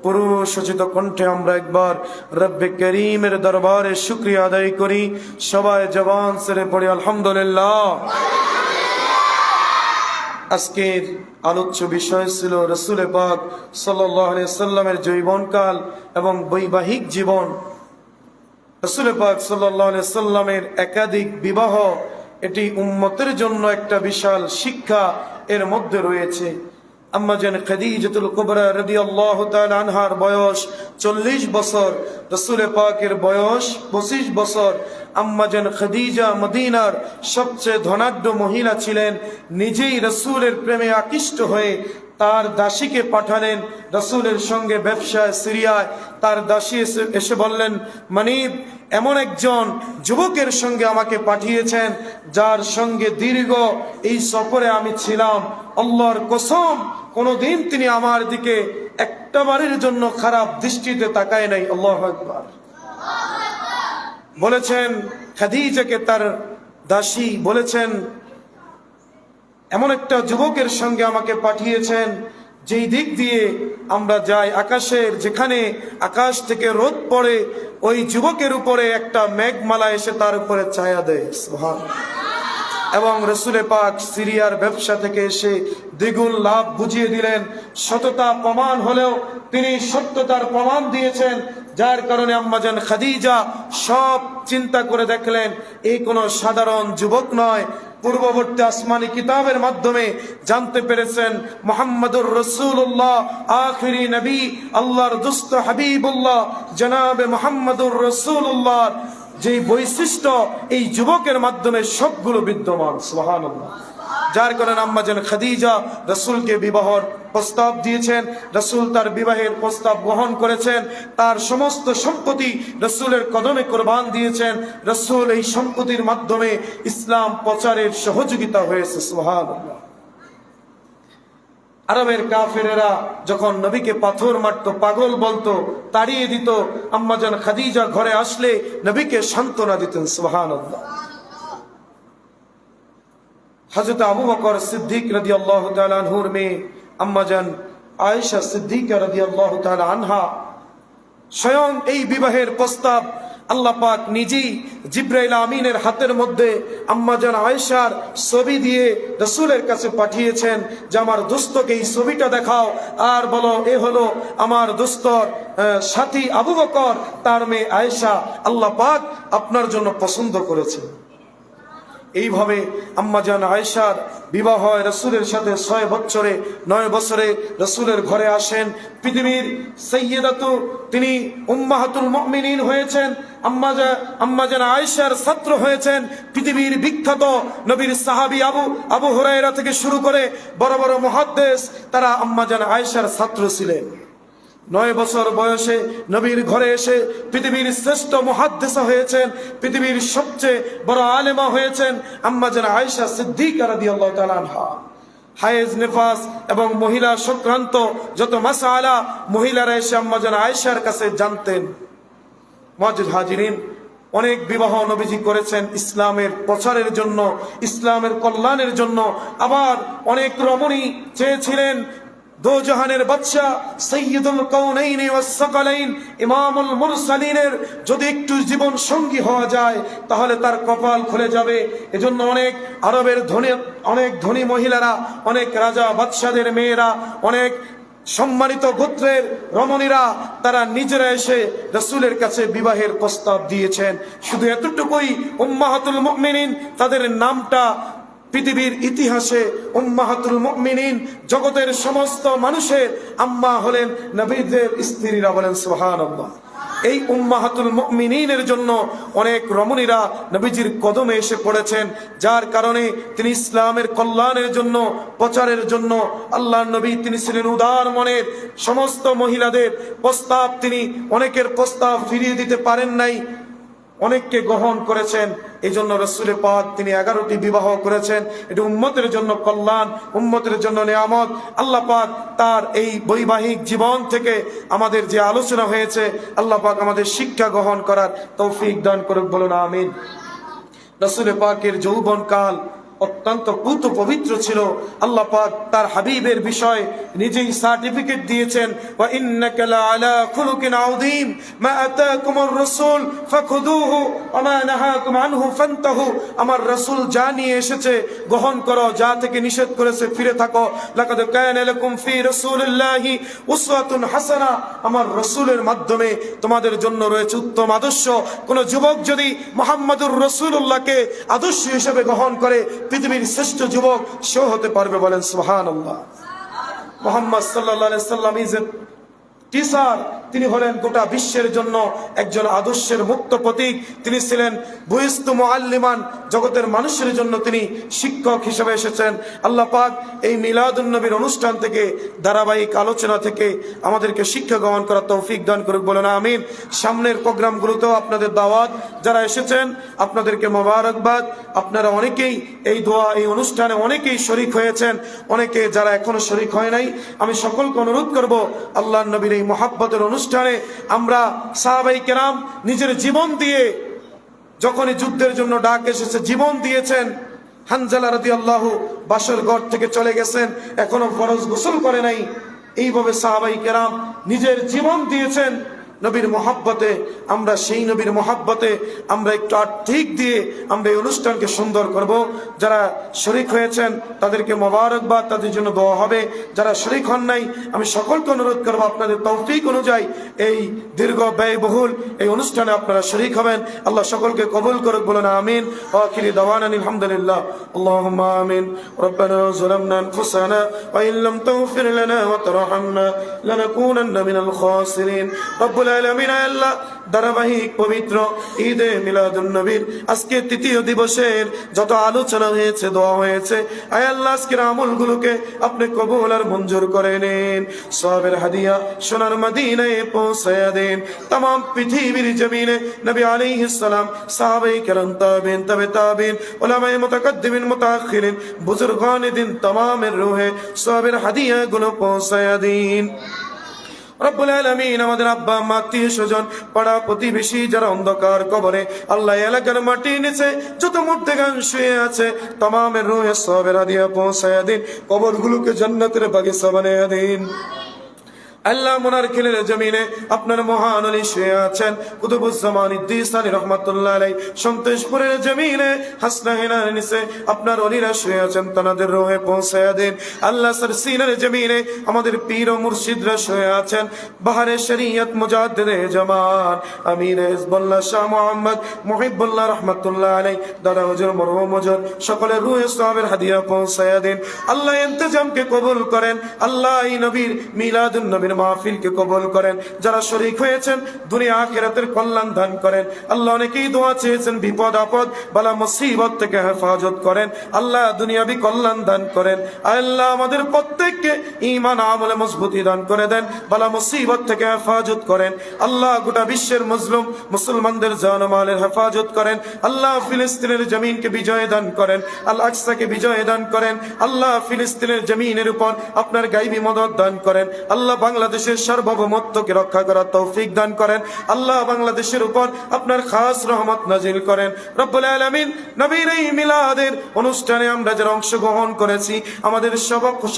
পুরুষোচিত কণ্ঠে আমরা একবার রব্বে করিমের দরবারে শুকরিয়া আদায় করি। সবাই জবান ছেড়ে পড়ি আলহামদুলিল্লাহ। আজকের আলোচ্য বিষয় ছিল রাসূল পাক সাল্লাল্লাহু আলাইহি ওয়াসাল্লামের যৌবনকাল এবং বৈবাহিক জীবন। রাসূল পাক সাল্লাল্লাহু আলাইহি ওয়াসাল্লামের একাধিক বিবাহ, এটি উম্মতের জন্য একটা বিশাল শিক্ষা এর মধ্যে রয়েছে। আম্মা জান খাদিজাতুল কুবরা রাদিয়াল্লাহু তাআলা আনহার বয়স 40 বছর, রাসূল পাকের বয়স 25 বছর। আম্মা জান খাদিজা মদিনার সবচেয়ে ধনাঢ্য মহিলা ছিলেন। নিজেই রাসূলের প্রেমে আকৃষ্ট হয়ে তার দাসীকে পাঠালেন রাসূলের সঙ্গে ব্যবসায় সিরিয়ায়। তার দাসী এসে বললেন, মানিব, এমন একজন যুবকের সঙ্গে আমাকে পাঠিয়েছেন যার সঙ্গে দীর্ঘ এই সফরে আমি ছিলাম। আল্লাহর কসম, কোনদিন তিনি আমার দিকে একটা বারের জন্য খারাপ দৃষ্টিতে তাকায় নাই। আল্লাহু আকবার। বলেছেন খাদিজাকে তার দাসী বলেছেন, এমন একটা যুবকের সঙ্গে আমাকে পাঠিয়েছেন যেই দিক দিয়ে আমরা যাই, আকাশের যেখানে আকাশ থেকে রোদ পড়ে ওই যুবকের উপরে একটা মেঘমালা এসে তার উপরে ছায়া দেয়। সুবহানাল্লাহ। এবং রাসূল পাক সিরিয়ার ব্যবসা থেকে এসে দ্বিগুণ লাভ বুঝিয়ে দিলেন। সততা প্রমাণ হলেও তিনি সত্যতার প্রমাণ দিয়েছেন, যার কারণে আম্মা জান খাদিজা সব চিন্তা করে দেখলেন এই কোনো সাধারণ যুবক নয়। পূর্ববর্তী আসমানি কিতাবের মাধ্যমে জানতে পেরেছেন মুহাম্মদুর রাসূলুল্লাহ আখিরি নবী, আল্লাহর দুস্ত হাবিবুল্লাহ জনাবে মুহাম্মদুর রাসূলুল্লাহ যে বৈশিষ্ট্য এই যুবকের মাধ্যমে সবগুলো বিদ্যমান। সুবহানাল্লাহ। যার কারণে আম্মা জান খাদিজা রাসূলকে বিবাহের প্রস্তাব দিয়েছেন। রাসূল তার বিবাহের প্রস্তাব গ্রহণ করেছেন। তার সমস্ত সম্পত্তি রাসূলের কদমে কুরবান দিয়েছেন। রাসূল এই সম্পত্তির মাধ্যমে ইসলাম প্রচারের সহযোগিতা হয়েছে। সুবহানাল্লাহ। আরবের কাফেরেরা যখন নবীকে পাথর মারতো, পাগল বলতো, তাড়িয়ে দিত, আম্মা জান খাদিজা ঘরে আসলে নবীকে সান্ত্বনা দিতেন। সুবহানাল্লাহ। হযরত আবু বকর সিদ্দিক রাদিয়াল্লাহু তাআলা আনহুর মেয়ে আম্মা জান আয়েশা সিদ্দিকা রাদিয়াল্লাহু তাআলা আনহা স্বয়ং এই বিবাহের প্রস্তাব আল্লাহ পাক নিজেই জিবরাইল আমিনের হাতের মধ্যে আম্মা জান আয়েশার ছবি দিয়ে রাসূলের কাছে পাঠিয়েছেন যে আমার দোস্তকে এই ছবিটা দেখাও আর বলো এ হলো আমার দোস্তর সাথী আবু বকর, তার মেয়ে আয়েশা, আল্লাহ পাক আপনার জন্য পছন্দ করেছেন। এইভাবে আম্মা জান আয়েশার বিবাহ হয় রাসূলের সাথে 9 বছরে রাসূলের ঘরে আসেন। পৃথিবীর সাইয়্যিদাতু, তিনি উম্মাহাতুল মুমিনিন হয়েছেন। আম্মা জান আয়েশার ছাত্র হয়েছেন পৃথিবীর বিখ্যাত নবীর সাহাবী আবু হুরায়রা থেকে শুরু করে বড় বড় মুহাদ্দিস, তারা আম্মা জান আয়েশার ছাত্র ছিলেন। 9 বছর বয়সে নবীর ঘরে এসে পৃথিবীর শ্রেষ্ঠ মুহাদ্দিসা হয়েছেন, পৃথিবীর সবচেয়ে বড় আলেমা হয়েছেন আম্মা জান আয়েশা সিদ্দিকা রাদিয়াল্লাহু তাআলা আনহা। হায়েজ, নিফাস এবং মহিলা সংক্রান্ত যত মাসআলা মহিলারা এসে আম্মা জান আয়েশার কাছে জানতেন। মুআজ্জিজ হাজিরিন, অনেক বিবাহ নবীজি করেছেন ইসলামের প্রচারের জন্য, ইসলামের কল্যাণের জন্য। আবার অনেক রমণী চেয়েছিলেন দো জাহানের বাদশা সাইয়্যিদুল কাউনাইন ওয়াস সাকালাইন ইমামুল মুরসালিনের যদি একটু জীবন সঙ্গী হওয়া যায় তাহলে তার কপাল খুলে যাবে। এজন্য অনেক আরবের অনেক ধনী মহিলারা, অনেক রাজা বাদশাদের মেয়েরা, অনেক সম্মানিত গোত্রের রমণীরা তারা নিজেরা এসে রাসূলের কাছে বিবাহের প্রস্তাব দিয়েছেন। শুধু এতটুকুই, উম্মাহাতুল মুমিনিন তাদের নামটা পৃথিবীর ইতিহাসে উম্মাহাতুল মুমিনিন, জগতের সমস্ত মানুষের আম্মা হলেন নবীদের স্ত্রীরা। বলেন সুবহানাল্লাহ। এই উম্মাহাতুল মুমিনিনের জন্য অনেক রমণীরা নবীজির কদমে এসে পড়েছেন, যার কারণে তিনি ইসলামের কল্যাণের জন্য, প্রচারের জন্য আল্লাহর নবী তিনি ছিলেন উদার মনের। সমস্ত মহিলাদের প্রস্তাব তিনি, অনেকের প্রস্তাব ফিরিয়ে দিতে পারেন নাই, অনেককে গ্রহণ করেছেন। এই জন্য রাসূলে পাক তিনি 11টি বিবাহ করেছেন। এটা উম্মতের জন্য কল্যাণ, উম্মতের জন্য নিয়ামত। আল্লাহ পাক তার এই বৈবাহিক জীবন থেকে আমাদের যে আলোচনা হয়েছে, আল্লাহ পাক আমাদের শিক্ষা গ্রহণ করার তৌফিক দান করুক, বলুন আমিন। রাসূলে পাকের যৌবনকাল অত্যন্ত পুত পবিত্র ছিল। আল্লাহ পাক তার হাবিবের বিষয় নিজেই সার্টিফিকেট দিয়েছেন, ওয়া ইন্নাকা লাআলা খুলুকিন আযীম, মা আতাকুমুর রাসূল ফাখুদুহু ওয়া মা নাহাকুম আনহু ফান্তাহু। আমার রাসূল যা নিয়ে এসেছে গ্রহণ করো, যা থেকে নিষেধ করেছে ফিরে থাকো। লাকাদ কানা লাকুম ফি রাসূলিল্লাহি উসওয়াতুন হাসানা। আমার রাসূলের মাধ্যমে তোমাদের জন্য রয়েছে উত্তম আদর্শ। কোন যুবক যদি মুহাম্মদুর রাসূলুল্লাহকে আদর্শ হিসেবে গ্রহণ করে, পৃথিবীর শ্রেষ্ঠ যুবক সেও হতে পারবে, বলেন সুবহানাল্লাহ। মুহাম্মদ সাল্লাল্লাহু আলাইহি সাল্লাম ইজ এ টিচার। তিনি হলেন গোটা বিশ্বের জন্য একজন আদর্শের মুক্ত প্রতীক। তিনি ছিলেন বুইস্তু মুআল্লিমান, জগতের মানুষের জন্য তিনি শিক্ষক হিসেবে এসেছেন। আল্লাহ পাক এই মিলাদুন নবীর অনুষ্ঠান থেকে, ধারাবাহিক আলোচনা থেকে আমাদেরকে শিক্ষা গ্রহণ করার তৌফিক দান করুক, বলেন আমিন। সামনের প্রোগ্রামগুলোতেও আপনাদের দাওয়াত, যারা এসেছেন আপনাদেরকে মোবারকবাদ। আপনারা অনেকেই এই দোয়া, এই অনুষ্ঠানে অনেকেই শরীক হয়েছেন, অনেকে যারা এখনো শরীক হয় নাই, আমি সকলকে অনুরোধ করব আল্লাহর নবীর এই মহাব্বতের অনুষ্ঠানে আমরা সাহাবায়ে কেরাম নিজের জীবন দিয়ে, যখনই যুদ্ধের জন্য ডাক এসেছে জীবন দিয়েছেন। হানজালা রাদিয়াল্লাহু বাসর ঘর থেকে চলে গেছেন, এখনো ফরজ গোসল করে নাই। এইভাবে সাহাবায়ে কেরাম নিজের জীবন দিয়েছেন নবীর মহাব্বতে। আমরা সেই নবীর মহাব্বতে আমরা একটু আর্থিক দিয়ে আমরা এই অনুষ্ঠানকে সুন্দর করব। যারা শরীক হয়েছেন তাদেরকে মোবারকবাদ, তাদের জন্য দোয়া হবে। যারা শরীক হন নাই, আমি সকলকে অনুরোধ করব আপনাদের তৌফিক অনুযায়ী এই দীর্ঘ ব্যয়বহুল এই অনুষ্ঠানে আপনারা শরীক হবেন। আল্লাহ সকলকে কবুল করুক, বলেন আমিন। ওয়া আখিরি দাওয়ানা আলহামদুলিল্লাহ। আল্লাহুম্মা আমিন। রব্বানা যালামনা আনফুসানা ওয়া ইন লাম তাগফির লানা ওয়া তারহামনা লানাকুনান্না মিনাল খাসিরিন। রব্বুল আলামিন, আল্লাহ ধারাবাহিক পবিত্র ঈদে মিলাদুন নবীর আজকে তৃতীয় দিবসের যত আলোচনা হয়েছে, দোয়া হয়েছে, আয় আল্লাহ আজকের আমলগুলোকে আপনি কবুল আর মঞ্জুর করে নিন। সওয়াবের হাদিয়া সোনার মদিনায় পৌঁছায়া দেন। तमाम পৃথিবীর জমিনে নবী আলাইহিস সালাম, সাহাবায়ে কেরাম, তাবেঈন, তাবে তাবেঈন, উলামায়ে মুতাকাদ্দিমিন, মুতাআখিরিন, বুজুরগানে দিন तमाমের রূহে সওয়াবের হাদিয়া গুলো পৌঁছায়া দিন। রব্বুল আলামিন, আমাদের আব্বা আম্মা, আত্মীয় স্বজন, পাড়া প্রতিবেশী যারা অন্ধকার কবরে, আল্লাহ এলাকার মাটির নিচে যত মুর্দেগান শুয়ে আছে, তমামের রূহে সওয়াবের হাদিয়া পৌঁছায়া দিন। কবরগুলোকে জান্নাতের বাগিচা বানায়া দিন। আল্লাহ মোনার খেলের জমিনে আপনার মহান আলী শুয়ে আছেন, কুতুবুজ্জামান ইদ্দিসানি রহমাতুল্লাহ আলাইহি। সন্তোষপুরের জমিনে হাসনাহিনার নিচে আপনার অলিরা শুয়ে আছেন, তাদের রূহে পৌঁছায়া দিন। আল্লাহ সারসিনার জমিনে আমাদের পীর ও মুর্শিদরা শুয়ে আছেন, বাহারে শরীয়ত মুজাদ্দিদে জামান আমিরে হিজবুল্লাহ শাহ মুহাম্মদ মুহিবুল্লাহ রহমাতুল্লাহ আলাইহি, দাদা হুজুর, মরহুম হুজুর, সকলের রূহে সওয়াবের হাদিয়া পৌঁছায়া দিন। আল্লাহ ইন্তজামকে কবুল করেন। আল্লাহ এই নবীর মিলাদুন নবীর মাহফিলকে কবুল করেন। যারা শরীক হয়েছেন দুনিয়া আখিরাতের কল্যাণ দান করেন। আল্লাহ অনেকেই দোয়া চেয়েছেন, বিপদ আপদ বালা মুসিবত থেকে হেফাজত করেন। আল্লাহ দুনিয়াবি কল্যাণ দান করেন। আল্লাহ আমাদের প্রত্যেককে ঈমান আমলে মজবুতি দান করে দেন, বালা মুসিবত থেকে হেফাজত করেন। আল্লাহ গোটা বিশ্বের মজলুম মুসলমানদের জান ও মালের হেফাজত করেন। আল্লাহ ফিলিস্তিনের জমিনকে বিজয় দান করেন। আল আকসাকে বিজয় দান করেন। আল্লাহ ফিলিস্তিনের জমিনের উপর আপনার গায়বী মদদ দান করেন। আল্লাহ বাংলাদেশের সার্বভৌমত্বকে রক্ষা করার তৌফিক দান করেন। আল্লাহ বাংলাদেশের উপর আপনার খাস রহমত নাজিল করেন। রব্বুল আলামিন, নবীর এই মিলাদের অনুষ্ঠানে আমরা যারা অংশগ্রহণ করেছি, আমাদের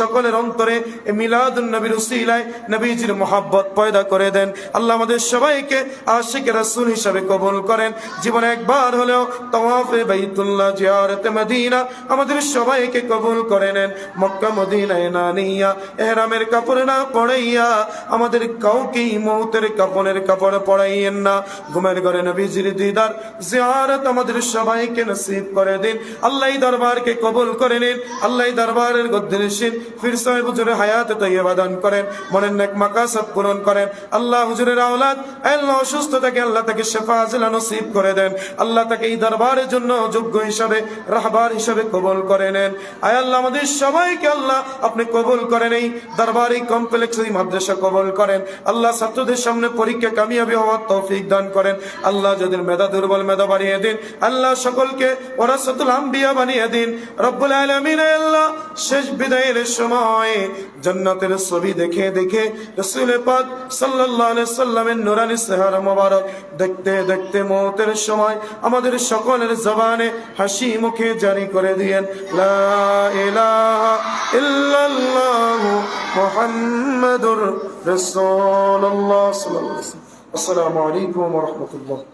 সকলের অন্তরে এই মিলাদুন নবীর উসিলায় নবীজির মহব্বত পয়দা করে দেন। আল্লাহ আমাদের সবাইকে আশিক রাসূল হিসেবে কবুল করেন। জীবনে একবার হলেও তাওয়াফে বাইতুল্লাহ, জিয়ারতে মদিনা আমাদের সবাইকে কবুল করে নেন। মক্কা মদিনায় না নিয়া, ইহরামের কাপড় না পড়াইয়া আল্লাহ আমাদের কাউকেই মৌতের কাপড়ের কাপড় পরাইয়েন না। ঘুমের ঘরে নবীজির দিদার জিয়ারত আমাদের সবাইকে নসিব করে দিন। আল্লাহ এই দরবারকে কবুল করে নিন। আল্লাহ এই দরবারের গদ্দিনশীন পীর সাহেব হুজুরের হায়াত তাইয়্যিবা দান করেন, মনের নেক মাকাসাদ পূরণ করেন। আল্লাহ হুজুরের আওলাদ আল্লাহ অসুস্থ থাকে, আল্লাহ তাকে শিফা আজিলা নসিব করে দেন। আল্লাহ তাকে এই দরবারের জন্য যোগ্য হিসাবে রাহবার হিসাবে কবুল করে নেন। আয় আল্লাহ আমাদের সবাইকে আল্লাহ আপনি কবুল করেন, এই দরবারি কমপ্লেক্স এই মাদ্রাসা কবুল করেন। আল্লাহ ছাত্রদের সামনে পরীক্ষা কামিয়াবি হওয়ার তৌফিক দান করেন। আল্লাহ যাদের মেধা দুর্বল মেধা বাড়িয়ে দিন। আল্লাহ সকলকে ওয়ারাসাতুল আম্বিয়া বানিয়ে দিন রব্বুল আলামিন। আল্লাহ শেষ বিদায়ের সময় জান্নাতের ছবি দেখে দেখে রাসূল পাক সাল্লাল্লাহু আলাইহি সাল্লামের নূরানি চেহারা মোবারক দেখতে দেখতে মওতের সময় আমাদের সকলের জবানে হাসি মুখে জারি করে দিয়েন লা ইলাহা ইল্লাল্লাহু মুহাম্মাদুর রাসূলুল্লাহ সাল্লাল্লাহু আলাইহি ওয়াসাল্লাম। আসসালামু আলাইকুম ওয়া রাহমাতুল্লাহ।